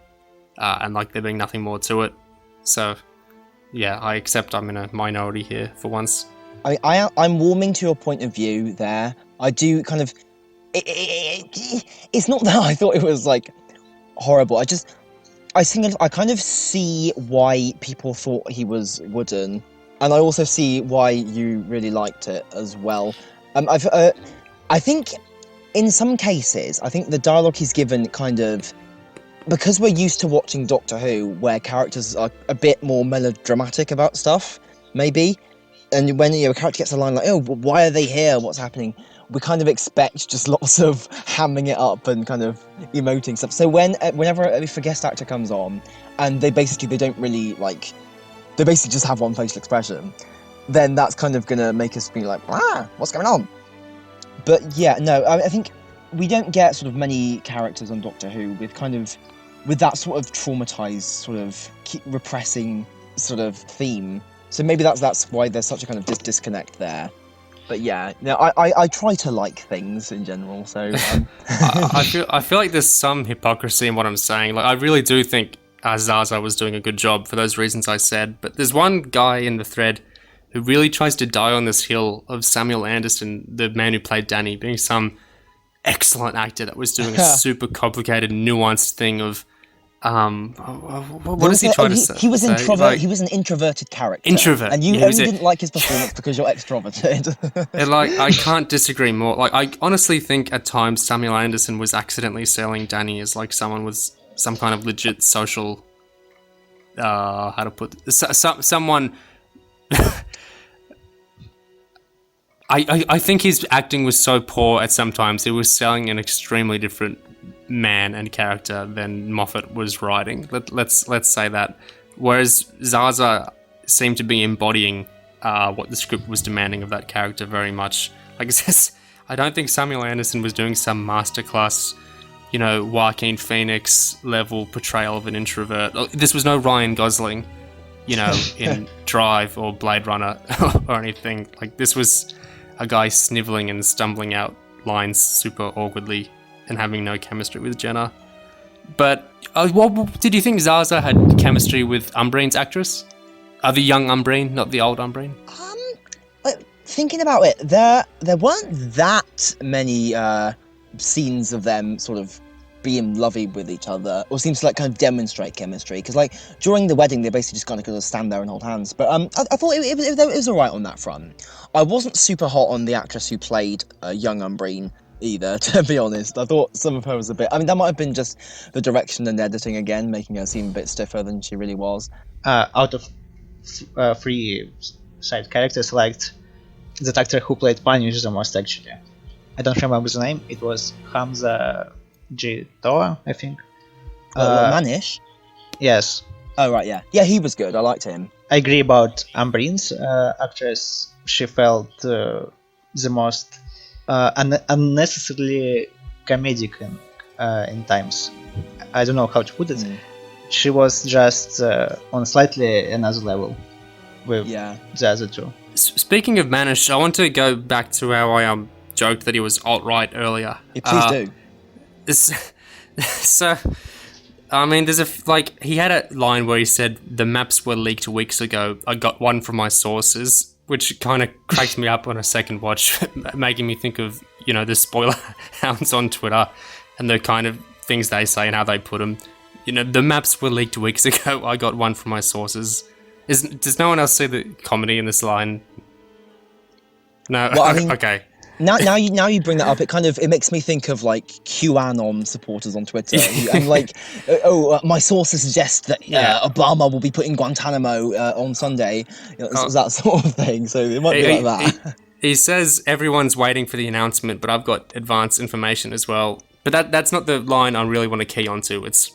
and like there being nothing more to it. So, yeah, I accept I'm in a minority here for once. I'm warming to your point of view there. I do kind of... It's not that I thought it was, like, horrible. I kind of see why people thought he was wooden, and I also see why you really liked it as well. I think in some cases, I think the dialogue he's given kind of... Because we're used to watching Doctor Who, where characters are a bit more melodramatic about stuff, maybe, and when a character gets a line like, oh, why are they here, what's happening, we kind of expect just lots of hamming it up and kind of emoting stuff. So whenever if a guest actor comes on, and they basically just have one facial expression, then that's kind of gonna make us be like, what's going on? But yeah, no, I think we don't get sort of many characters on Doctor Who with that sort of traumatized, sort of keep repressing sort of theme. So maybe that's why there's such a kind of disconnect there. But yeah, no, I try to like things in general. So I feel like there's some hypocrisy in what I'm saying. Like I really do think Zaza was doing a good job for those reasons I said. But there's one guy in the thread who really tries to die on this hill of Samuel Anderson, the man who played Danny, being some excellent actor that was doing a super complicated, nuanced thing of what is he trying to say? He was introvert. He was an introverted character. Introvert, and you only didn't like his performance because you're extroverted. And I can't disagree more. Like I honestly think at times Samuel Anderson was accidentally selling Danny as like someone with some kind of legit social. How to put someone. I think his acting was so poor at some times. He was selling an extremely different man and character than Moffat was writing. Let's say that. whereas Zaza seemed to be embodying what the script was demanding of that character very much. Like it says, I don't think Samuel Anderson was doing some masterclass, Joaquin Phoenix level portrayal of an introvert. This was no Ryan Gosling, in Drive or Blade Runner or anything. Like this was a guy sniveling and stumbling out lines super awkwardly and having no chemistry with Jenna. But did you think Zaza had chemistry with Umbrine's actress? The young Umbrine, not the old Umbrine? Thinking about it, there weren't that many scenes of them sort of being lovey with each other, or seems to like kind of demonstrate chemistry. Because like during the wedding, they basically just kind of stand there and hold hands. But I thought it was alright on that front. I wasn't super hot on the actress who played young Umbrine either, to be honest. I thought some of her was a bit. I mean, that might have been just the direction and editing again, making her seem a bit stiffer than she really was. Out of 3 side characters, I liked that actor who played Panish the most, actually. I don't remember the name. It was Hamza J. Toa, I think. Manish? Yes. Oh, right, yeah. Yeah, he was good. I liked him. I agree about Umbrine's actress. She felt the most unnecessarily comedic in times. I don't know how to put it. She was just on slightly another level with the other two. Speaking of Manish, I want to go back to how I joked that he was alt-right earlier. Yeah, please do. So, I mean, he had a line where he said, the maps were leaked weeks ago. I got one from my sources, which kind of cracked me up on a second watch, making me think of, the spoiler hounds on Twitter and the kind of things they say and how they put them. The maps were leaked weeks ago. I got one from my sources. Does no one else see the comedy in this line? No. Well, I mean, okay. Now you bring that up, it makes me think of like QAnon supporters on Twitter, and like, my sources suggest that Obama will be put in Guantanamo on Sunday, that sort of thing. So it might be like that. He says everyone's waiting for the announcement, but I've got advanced information as well. But that's not the line I really want to key onto. It's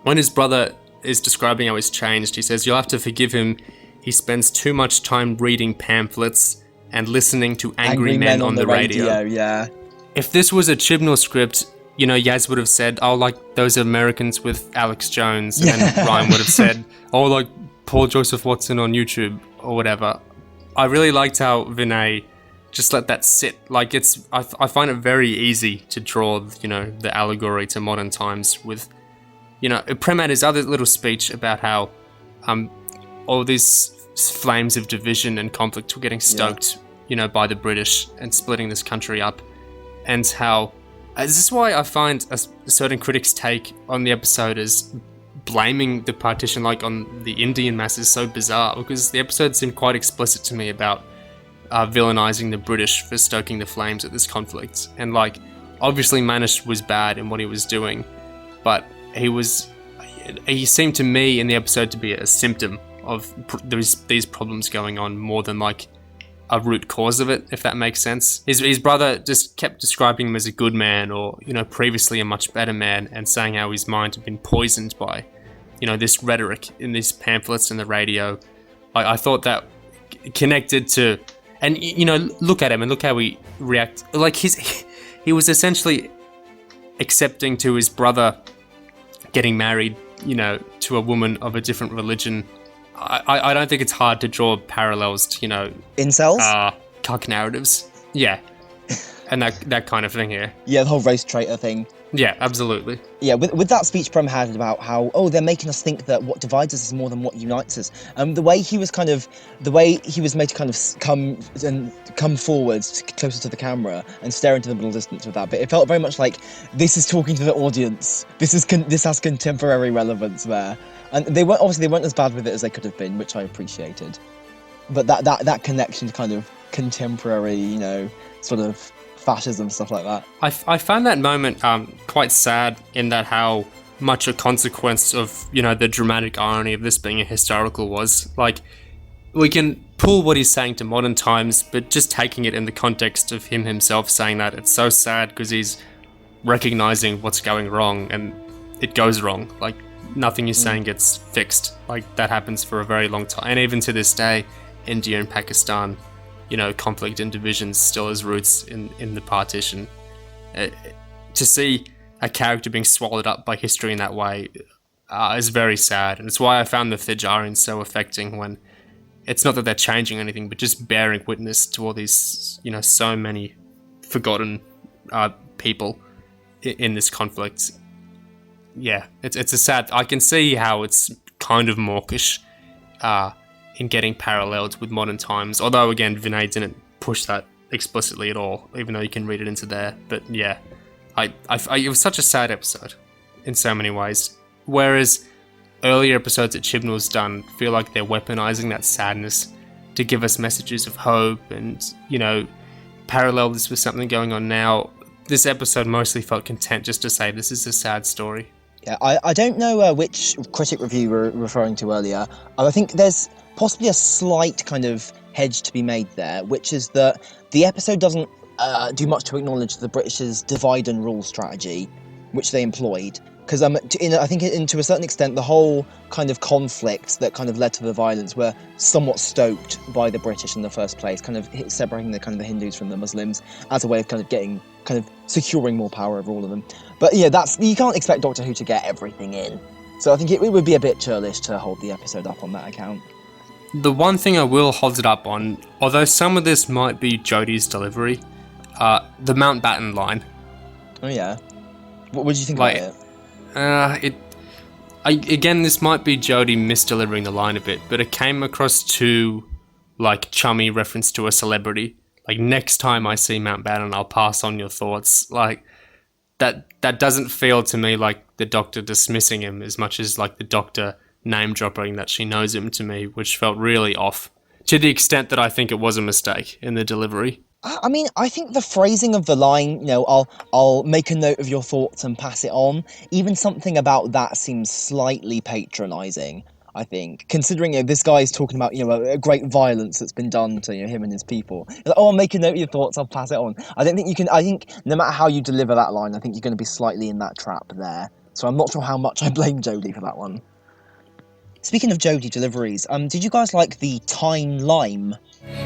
when his brother is describing how he's changed. He says, "You'll have to forgive him. He spends too much time reading pamphlets and listening to angry men on the radio." Yeah. If this was a Chibnall script, Yaz would have said, "Oh, like those Americans with Alex Jones," and Ryan would have said, "Oh, like Paul Joseph Watson on YouTube," or whatever. I really liked how Vinay just let that sit. Like I find it very easy to draw, the allegory to modern times with, Prem had his other little speech about how, all these flames of division and conflict were getting stoked, by the British and splitting this country up, and how this is why I find a certain critics' take on the episode as blaming the partition like on the Indian masses so bizarre, because the episode seemed quite explicit to me about villainizing the British for stoking the flames of this conflict. And like, obviously Manish was bad in what he was doing, but he seemed to me in the episode to be a symptom of these problems going on more than like a root cause of it, if that makes sense. His brother just kept describing him as a good man, or previously a much better man, and saying how his mind had been poisoned by this rhetoric in these pamphlets and the radio. I thought that connected to, and look at him and look how he react. Like he was essentially accepting to his brother getting married, to a woman of a different religion. I don't think it's hard to draw parallels to, incels? Cuck narratives. Yeah. And that kind of thing here. Yeah, the whole race traitor thing. Yeah, absolutely. Yeah, with that speech Prem had about how, they're making us think that what divides us is more than what unites us. The way he was made to kind of come forward closer to the camera and stare into the middle distance with that bit, it felt very much like this is talking to the audience. This has contemporary relevance there. And they weren't as bad with it as they could have been, which I appreciated. But that connection to kind of contemporary, sort of fascism, stuff like that. I found that moment quite sad, in that how much a consequence of, the dramatic irony of this being a historical was. Like, we can pull what he's saying to modern times, but just taking it in the context of him himself saying that, it's so sad because he's recognizing what's going wrong and it goes wrong. Like, nothing you're saying gets fixed. Like, that happens for a very long time. And even to this day, India and Pakistan, conflict and divisions still has roots in the partition. To see a character being swallowed up by history in that way is very sad. And it's why I found the Thijarians so affecting, when it's not that they're changing anything, but just bearing witness to all these, so many forgotten people in this conflict. Yeah, it's a sad... I can see how it's kind of mawkish in getting paralleled with modern times. Although, again, Vinay didn't push that explicitly at all, even though you can read it into there. But yeah, it was such a sad episode in so many ways. Whereas earlier episodes that Chibnall's done feel like they're weaponizing that sadness to give us messages of hope and, parallel this with something going on now. This episode mostly felt content just to say this is a sad story. Yeah, I don't know which critic review you were referring to earlier. I think there's possibly a slight kind of hedge to be made there, which is that the episode doesn't do much to acknowledge the British's divide and rule strategy, which they employed. Because I think to a certain extent, the whole kind of conflicts that kind of led to the violence were somewhat stoked by the British in the first place, kind of separating the Hindus from the Muslims as a way of securing more power over all of them. But yeah, you can't expect Doctor Who to get everything in. So I think it would be a bit churlish to hold the episode up on that account. The one thing I will hold it up on, although some of this might be Jodie's delivery, the Mountbatten line. Oh yeah. What did you think about it? Again, this might be Jodie misdelivering the line a bit, but it came across too, chummy reference to a celebrity. Like, next time I see Mountbatten, I'll pass on your thoughts. Like, that doesn't feel to me like the Doctor dismissing him as much as, the Doctor name-dropping that she knows him to me, which felt really off. To the extent that I think it was a mistake in the delivery. I mean, I think the phrasing of the line, I'll make a note of your thoughts and pass it on, even something about that seems slightly patronising, I think, considering this guy is talking about, a great violence that's been done to him and his people. I'll make a note of your thoughts, I'll pass it on. I think no matter how you deliver that line, I think you're going to be slightly in that trap there. So I'm not sure how much I blame Jodie for that one. Speaking of Jodie deliveries, did you guys like the time lime?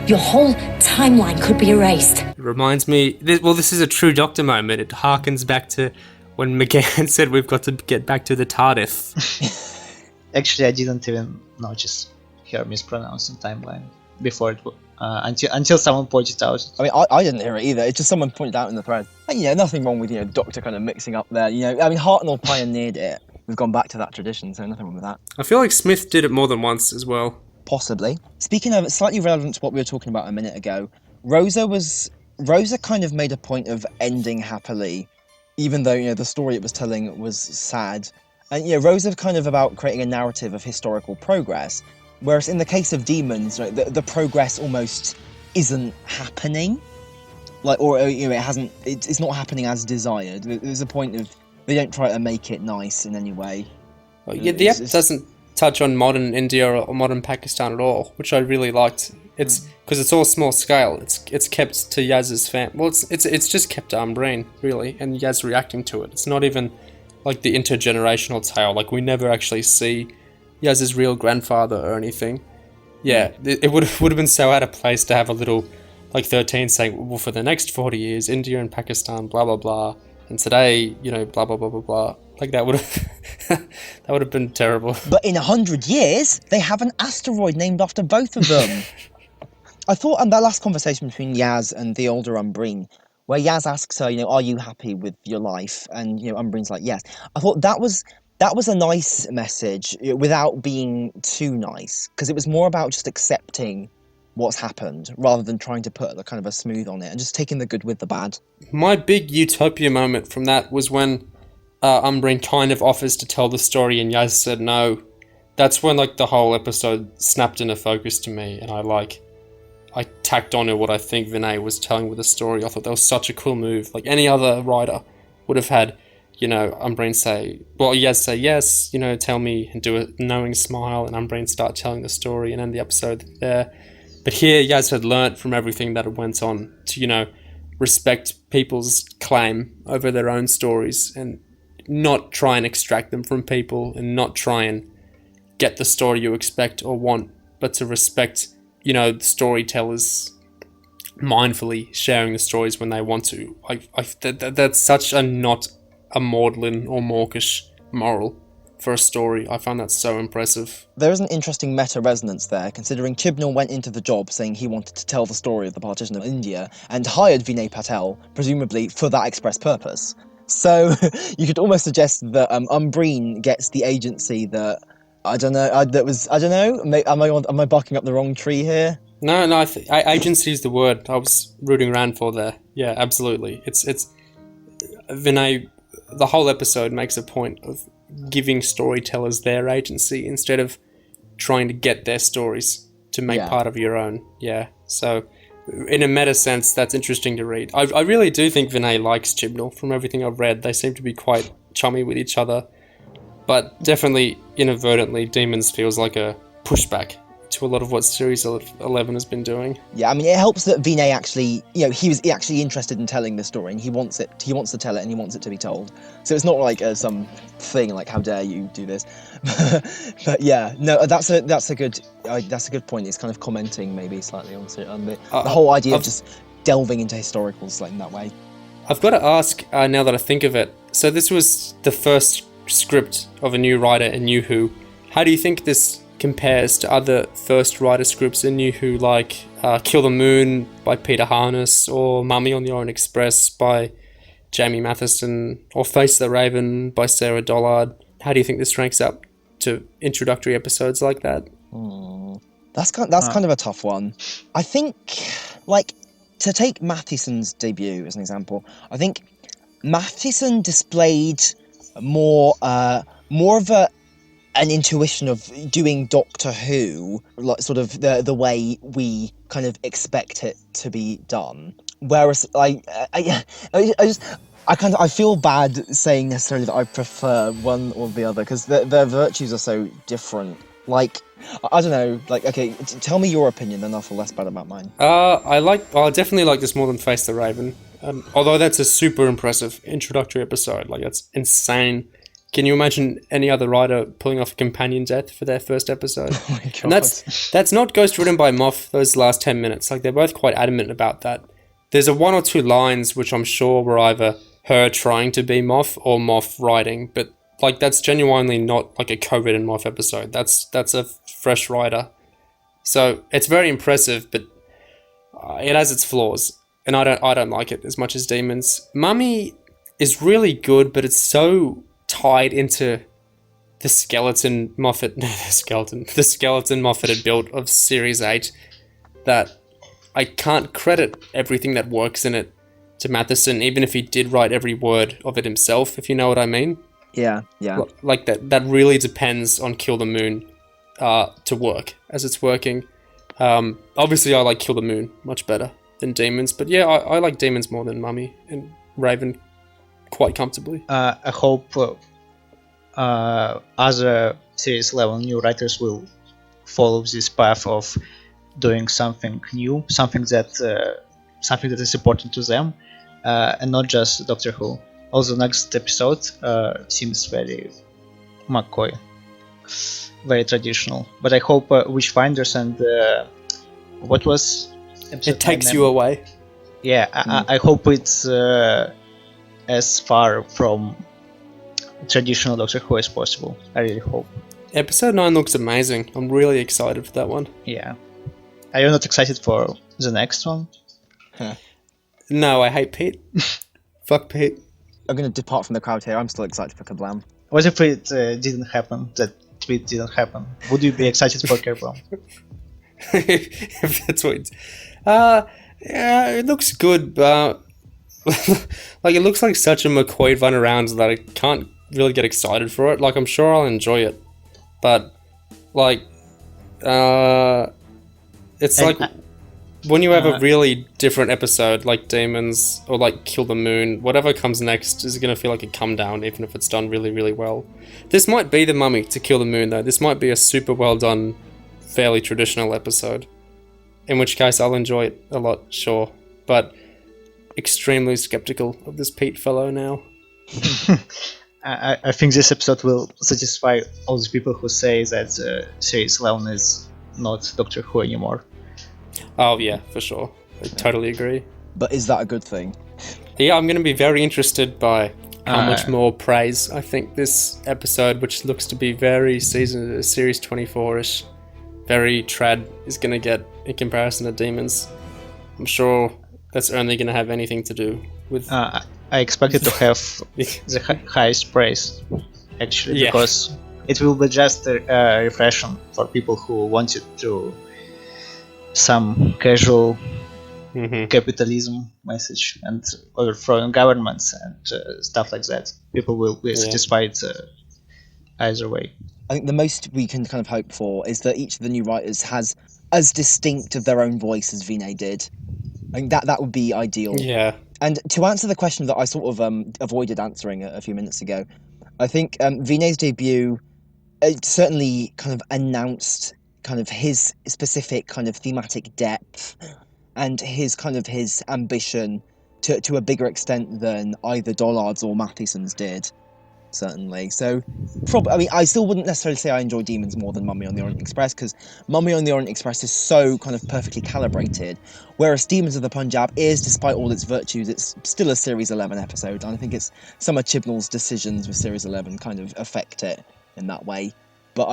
Your whole timeline could be erased. It reminds me... this is a true Doctor moment. It harkens back to when McGann said we've got to get back to the TARDIS. Actually, I didn't even notice her mispronouncing timeline before until someone pointed it out. I mean, I didn't hear it either. It's just someone pointed out in the thread. And, nothing wrong with, Doctor kind of mixing up there. I mean, Hartnell pioneered it. We've gone back to that tradition, so nothing wrong with that. I feel like Smith did it more than once as well. Possibly. Speaking of, slightly relevant to what we were talking about a minute ago, Rosa kind of made a point of ending happily, even though, the story it was telling was sad. And, Rosa kind of about creating a narrative of historical progress, whereas in the case of Demons, the progress almost isn't happening. It's not happening as desired. There's a point of, they don't try to make it nice in any way. Well, yeah, the app doesn't touch on modern India or modern Pakistan at all, which I really liked. It's because it's all small scale. It's kept to Yaz's fam. Well, it's just kept to Umbreen really, and Yaz reacting to it. It's not even like the intergenerational tale. Like, we never actually see Yaz's real grandfather or anything. Yeah, it would have been so out of place to have a little 13 saying, well, for the next 40 years, India and Pakistan, blah blah blah. And today, blah, blah, blah, blah, blah. That would have been terrible. But in 100 years, they have an asteroid named after both of them. I thought that last conversation between Yaz and the older Umbreen, where Yaz asks her, are you happy with your life? And, Umbreen's like, yes. I thought that was a nice message without being too nice, because it was more about just accepting what's happened rather than trying to put kind of a smooth on it and just taking the good with the bad. My big utopia moment from that was when Umbreen kind of offers to tell the story and Yaz said no. That's when the whole episode snapped into focus to me, and I tacked on to what I think Vinay was telling with the story. I thought that was such a cool move. Any other writer would have had, Umbreen say, well, Yaz say yes, tell me, and do a knowing smile, and Umbreen start telling the story and end the episode there. But here, Yaz had learnt from everything that it went on to, respect people's claim over their own stories. And not try and extract them from people and not try and get the story you expect or want, but to respect, the storytellers mindfully sharing the stories when they want to. That's such a not a maudlin or mawkish moral for a story. I found that so impressive. There is an interesting meta-resonance there, considering Chibnall went into the job saying he wanted to tell the story of the partition of India and hired Vinay Patel, presumably for that express purpose. So you could almost suggest that Umbreen gets the agency that, I don't know, am I barking up the wrong tree here? No, agency is the word I was rooting around for there. Yeah, absolutely. It's Vinay, the whole episode makes a point of giving storytellers their agency instead of trying to get their stories to make part of your own. Yeah, so in a meta sense, that's interesting to read. I really do think Vinay likes Chibnall from everything I've read. They seem to be quite chummy with each other, but definitely inadvertently, Demons feels like a pushback to a lot of what Series 11 has been doing. Yeah, I mean, it helps that Vinay actually, he was actually interested in telling the story, and he wants to tell it, and he wants it to be told. So it's not like some thing like, how dare you do this? But yeah, no, that's a good point. It's kind of commenting maybe slightly on the whole idea of just delving into historicals like in that way. I've got to ask, now that I think of it, so this was the first script of a new writer in New Who. How do you think this compares to other first writer scripts in New Who, like Kill the Moon by Peter Harness, or Mummy on the Orient Express by Jamie Matheson, or Face the Raven by Sarah Dollard? How do you think this ranks up to introductory episodes like that? That's kind of a tough one. I think, to take Matheson's debut as an example, I think Matheson displayed more of an intuition of doing Doctor Who, like sort of the way we kind of expect it to be done. Whereas I feel bad saying necessarily that I prefer one or the other, because their virtues are so different. Like, I don't know. Like, okay, tell me your opinion, then I'll feel less bad about mine. I definitely like this more than Face the Raven. Although that's a super impressive introductory episode. Like, that's insane. Can you imagine any other writer pulling off a companion death for their first episode? Oh my God. And that's not ghostwritten by Moff, those last 10 minutes. Like, they're both quite adamant about that. There's a one or two lines which I'm sure were either her trying to be Moff or Moff writing, but like, that's genuinely not like a co-written Moff episode. That's a fresh writer. So it's very impressive, but it has its flaws, and I don't like it as much as Demons. Mummy is really good, but it's so tied into the skeleton Moffat had built of Series 8 that I can't credit everything that works in it to Matheson, even if he did write every word of it himself, if you know what I mean. Yeah. Like, that really depends on Kill the Moon to work as it's working. Obviously, I like Kill the Moon much better than Demons, but yeah, I like Demons more than Mummy and Raven quite comfortably. I hope other Series 11 new writers will follow this path of doing something new, something that is important to them, and not just Doctor Who. Also, next episode seems very McCoy, very traditional. But I hope Witchfinders and what was It Takes You Away. Yeah, I hope it's as far from traditional Doctor Who as possible. I really hope. Episode 9 looks amazing. I'm really excited for that one. Yeah. Are you not excited for the next one? No, I hate Pete. Fuck Pete. I'm going to depart from the crowd here. I'm still excited for Kablam. What if it didn't happen? That tweet didn't happen? Would you be excited for Kablam? If that's what yeah, it looks good, but like, it looks like such a McCoy run around that I can't really get excited for it. Like, I'm sure I'll enjoy it, but like, it's like when you have a really different episode like Demons or like Kill the Moon, whatever comes next is gonna feel like a come down, even if it's done really, really well. This might be the Mummy to Kill the Moon, though. This might be a super well done, fairly traditional episode, in which case I'll enjoy it a lot, sure, but extremely skeptical of this Pete fellow now. I think this episode will satisfy all the people who say that Series 11 is not Doctor Who anymore. Oh yeah, for sure. I totally agree. But is that a good thing? Yeah, I'm going to be very interested by how much more praise I think this episode, which looks to be very Series 24-ish, very trad, is going to get in comparison to Demons. I'm sure that's only going to have anything to do with... I expect it to have the highest praise, actually, because it will be just refreshing for people who wanted to some casual capitalism message and overthrowing governments and stuff like that. People will be satisfied either way. I think the most we can kind of hope for is that each of the new writers has as distinct of their own voice as Vinay did. I think that would be ideal. Yeah. And to answer the question that I sort of avoided answering a few minutes ago, I think Vinay's debut certainly kind of announced kind of his specific kind of thematic depth and his ambition to a bigger extent than either Dollard's or Matheson's did, certainly. So, I still wouldn't necessarily say I enjoy Demons more than Mummy on the Orient Express, because Mummy on the Orient Express is so kind of perfectly calibrated, whereas Demons of the Punjab is, despite all its virtues, it's still a Series 11 episode, and I think it's some of Chibnall's decisions with Series 11 kind of affect it in that way. But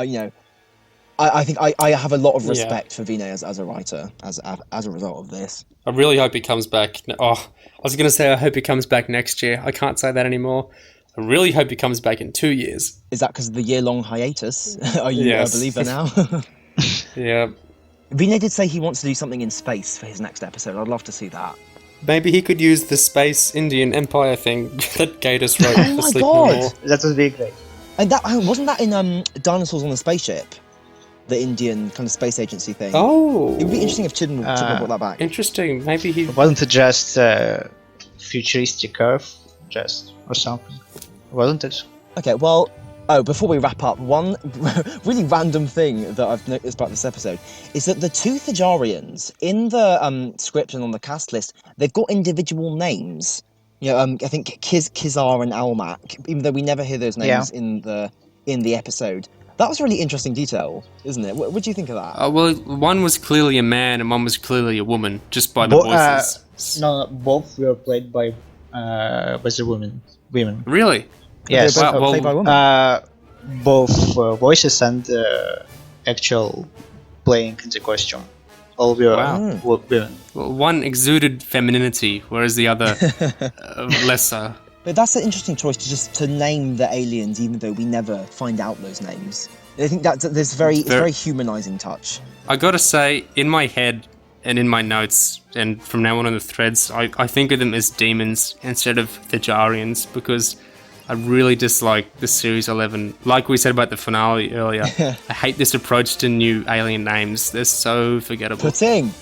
I think I have a lot of respect for Vinay as a writer as a result of this. I really hope he comes back. Oh, I was going to say I hope he comes back next year. I can't say that anymore. I really hope he comes back in 2 years. Is that because of the year-long hiatus? Are you a believer now? Yeah. Vinay did say he wants to do something in space for his next episode. I'd love to see that. Maybe he could use the space Indian Empire thing that Gatiss wrote for Sleep No More. That would be great. And that wasn't that in Dinosaurs on the Spaceship? The Indian kind of space agency thing. Oh. It would be interesting if Chibnall brought that back. Interesting. Maybe he... Wasn't it just futuristic Earth? Or something? Wasn't it? Okay, well... before we wrap up, one really random thing that I've noticed about this episode is that the two Thajarians, in the script and on the cast list, they've got individual names. I think Kizar and Almak, even though we never hear those names in the episode. That was a really interesting detail, isn't it? What do you think of that? Well, one was clearly a man and one was clearly a woman, just by the voices. No, both were played by the women. Really? Yes. Played by women? Both voices and actual playing in the costume. All were women. Well, one exuded femininity, whereas the other lesser. But that's an interesting choice to name the aliens, even though we never find out those names. I think that's it's very humanizing touch. I gotta say, in my head and in my notes, and from now on in the threads, I think of them as demons instead of Thajarians, because I really dislike the Series 11. Like we said about the finale earlier, I hate this approach to new alien names. They're so forgettable. Puting!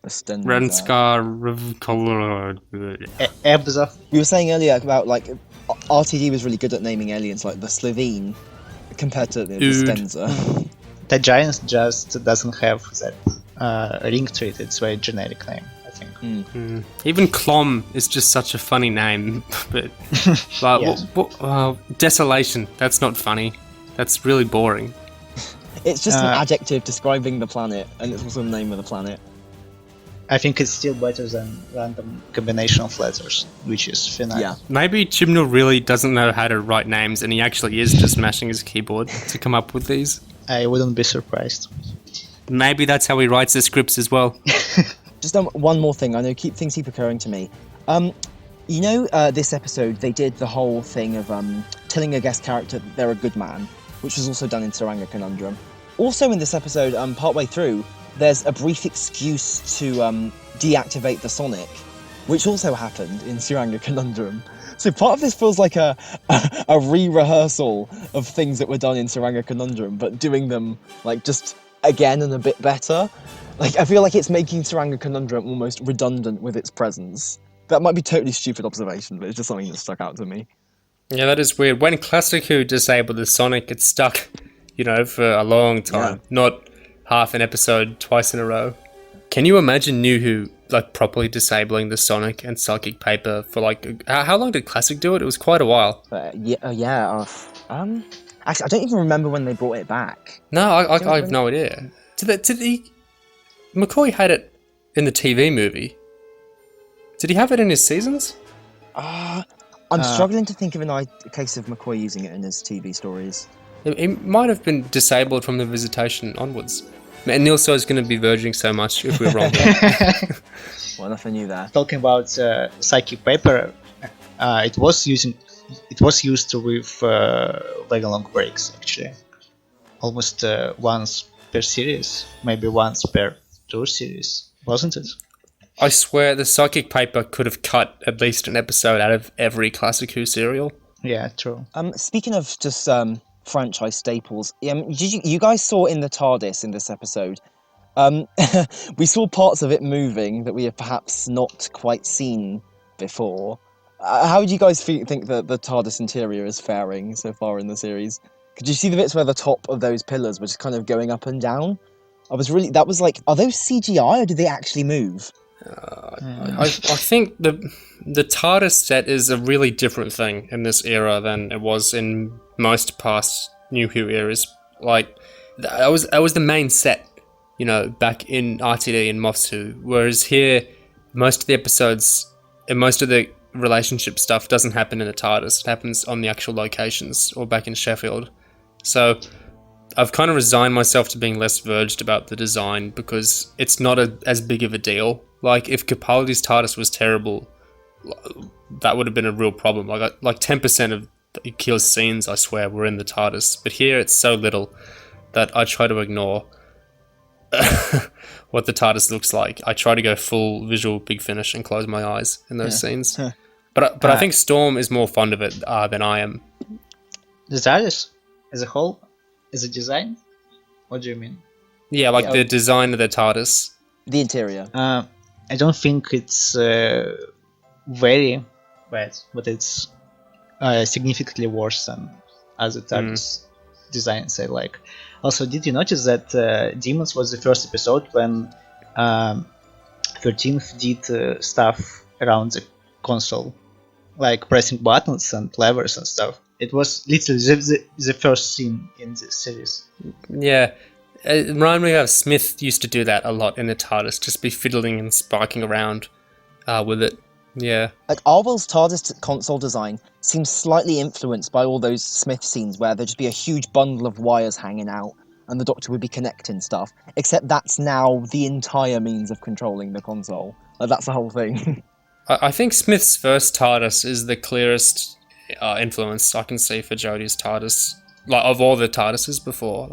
Renskar Epzode. You were saying earlier about RTD was really good at naming aliens like the Slovene compared to the Stenza. The Giants just doesn't have that ring to it. It's a very generic name, I think. Even Clom is just such a funny name, but Desolation. That's not funny. That's really boring. It's just an adjective describing the planet, and it's also the name of the planet. I think it's still better than random combination of letters, which is finite. Yeah. Maybe Chibnall really doesn't know how to write names, and he actually is just smashing his keyboard to come up with these. I wouldn't be surprised. Maybe that's how he writes his scripts as well. Just one more thing. I know things keep occurring to me. This episode, they did the whole thing of telling a guest character that they're a good man, which was also done in Saranga Conundrum. Also in this episode, partway through, there's a brief excuse to deactivate the Sonic, which also happened in Saranga Conundrum. So part of this feels like a re-rehearsal of things that were done in Saranga Conundrum, but doing them just again and a bit better. I feel like it's making Saranga Conundrum almost redundant with its presence. That might be totally stupid observation, but it's just something that stuck out to me. Yeah, that is weird. When Classic Who disabled the Sonic, it stuck, for a long time. Yeah. Not half an episode twice in a row. Can you imagine New Who like properly disabling the sonic and psychic paper for like how long did Classic do it? It was quite a while. Actually, I don't even remember when they brought it back. No, I have no idea. Did he? McCoy had it in the TV movie. Did he have it in his seasons? I'm struggling to think of a case of McCoy using it in his TV stories. It might have been disabled from the Visitation onwards. And Neil So is going to be verging so much if we're wrong. Well, nothing new there. Talking about psychic paper, it was used with very long breaks actually, almost once per series, maybe once per 2 series, wasn't it? I swear the psychic paper could have cut at least an episode out of every Classic Who serial. Yeah, true. Speaking of just franchise staples, you guys saw in the TARDIS in this episode, we saw parts of it moving that we have perhaps not quite seen before. How do you guys think that the TARDIS interior is faring so far in the series? Could you see the bits where the top of those pillars were just kind of going up and down? Are those CGI or did they actually move? I think the TARDIS set is a really different thing in this era than it was in most past New Who eras. Like, that was the main set, back in RTD and Moff's Who. Whereas here, most of the episodes and most of the relationship stuff doesn't happen in the TARDIS. It happens on the actual locations or back in Sheffield. So I've kind of resigned myself to being less verged about the design because it's not as big of a deal. Like, if Capaldi's TARDIS was terrible, that would have been a real problem. Like 10% of Keel's scenes, I swear, were in the TARDIS. But here it's so little that I try to ignore what the TARDIS looks like. I try to go full visual Big Finish and close my eyes in those scenes. But I think Storm is more fond of it than I am. The TARDIS as a whole, as a design? What do you mean? Yeah, the design of the TARDIS. The interior. I don't think it's very bad, but it's significantly worse than other TARDIS designs I like. Also, did you notice that Demons was the first episode when 13th did stuff around the console, like pressing buttons and levers and stuff? It was literally the first scene in this series. Yeah. It reminded me of Smith used to do that a lot in the TARDIS, just be fiddling and sparking around with it. Yeah. Like, Arwell's TARDIS console design seems slightly influenced by all those Smith scenes where there'd just be a huge bundle of wires hanging out and the Doctor would be connecting stuff, except that's now the entire means of controlling the console. Like, that's the whole thing. I think Smith's first TARDIS is the clearest influence I can see for Jodie's TARDIS. Like, of all the TARDISes before.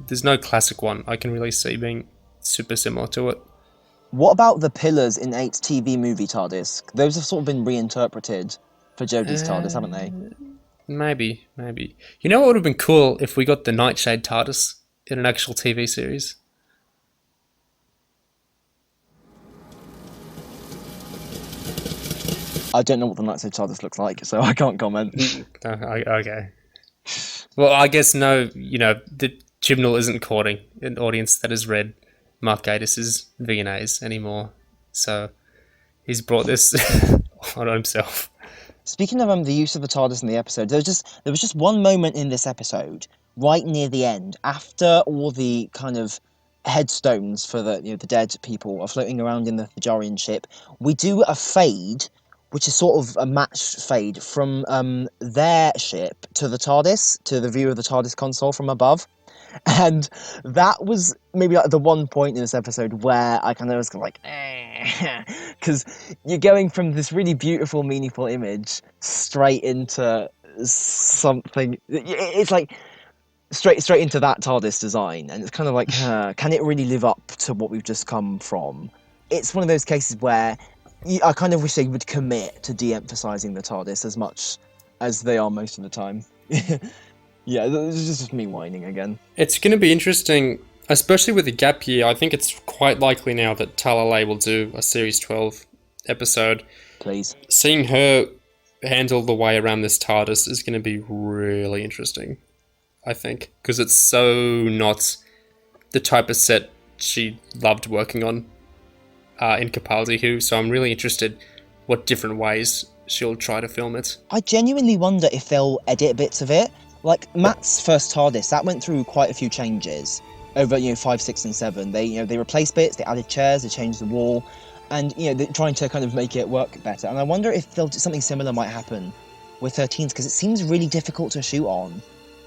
There's no classic one I can really see being super similar to it. What about the pillars in 8's TV movie TARDIS? Those have sort of been reinterpreted for Jodie's TARDIS, haven't they? Maybe. You know what would have been cool if we got the Nightshade TARDIS in an actual TV series? I don't know what the Nightshade TARDIS looks like, so I can't comment. Okay. Well, I guess the Chibnall isn't courting an audience that has read Mark Gatiss' V&As anymore, so he's brought this on himself. Speaking of the use of the TARDIS in the episode, there was just one moment in this episode, right near the end, after all the kind of headstones for the dead people are floating around in the Thajarian ship. We do a fade, which is sort of a matched fade from their ship to the TARDIS, to the view of the TARDIS console from above. And that was maybe like the one point in this episode where I kind of was like, because you're going from this really beautiful, meaningful image straight into something. It's like straight into that TARDIS design, and it's kind of like, can it really live up to what we've just come from? It's one of those cases where I kind of wish they would commit to de-emphasizing the TARDIS as much as they are most of the time. Yeah, this is just me whining again. It's going to be interesting, especially with the gap year. I think it's quite likely now that Talalay will do a Series 12 episode. Please. Seeing her handle the way around this TARDIS is going to be really interesting, I think, because it's so not the type of set she loved working on. in Capaldi Who, so I'm really interested what different ways she'll try to film it. I genuinely wonder if they'll edit bits of it. Like Matt's first TARDIS, that went through quite a few changes over 5, 6, and 7. They replaced bits, they added chairs, they changed the wall, and they're trying to kind of make it work better. And I wonder if something similar might happen with 13s, because it seems really difficult to shoot on.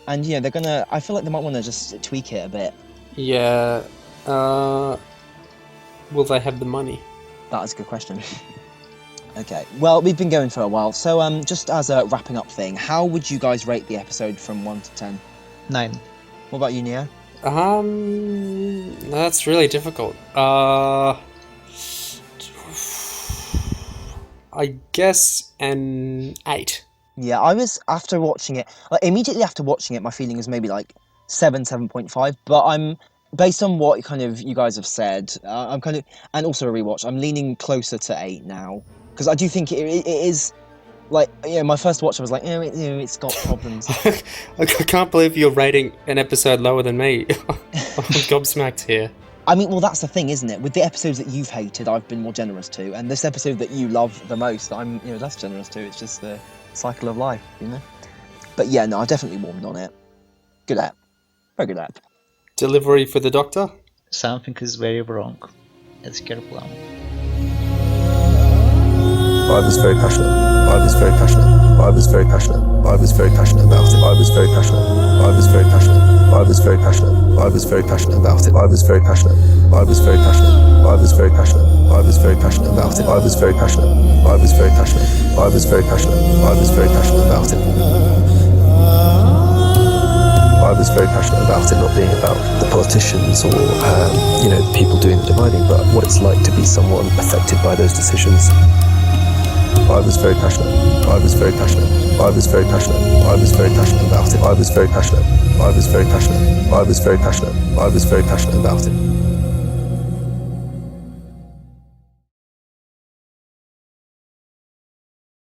And they're gonna. I feel like they might want to just tweak it a bit. Yeah. Will they have the money? That is a good question. Okay. Well, we've been going for a while, so just as a wrapping up thing, how would you guys rate the episode from 1 to 10? 9. What about you, Neo? That's really difficult. I guess an 8. Yeah, I was after watching it. Immediately after watching it, my feeling was maybe like 7, 7.5. But I'm based on what kind of you guys have said. I'm kind of, and also a rewatch. I'm leaning closer to 8 now because I do think it is like my first watch. I was like, it's got problems. I can't believe you're rating an episode lower than me. I'm gobsmacked here. I mean, well, that's the thing, isn't it? With the episodes that you've hated, I've been more generous to, and this episode that you love the most, I'm less generous to. It's just the cycle of life, But yeah, no, I definitely warmed on it. Good app, very good app. Delivery for the Doctor? Something is very wrong. Let's careful. I was very passionate. I was very passionate. I was very passionate. I was very passionate about it. I was very passionate. I was very passionate. I was very passionate. I was very passionate about it. I was very passionate. I was very passionate. I was very passionate. I was very passionate about it. I was very passionate. I was very passionate. I was very passionate. I was very passionate about it. I was very passionate about it not being about the politicians or people doing the dividing, but what it's like to be someone affected by those decisions. I was very passionate. I was very passionate. I was very passionate. I was very passionate about it. I was very passionate. I was very passionate. I was very passionate. I was very passionate about it.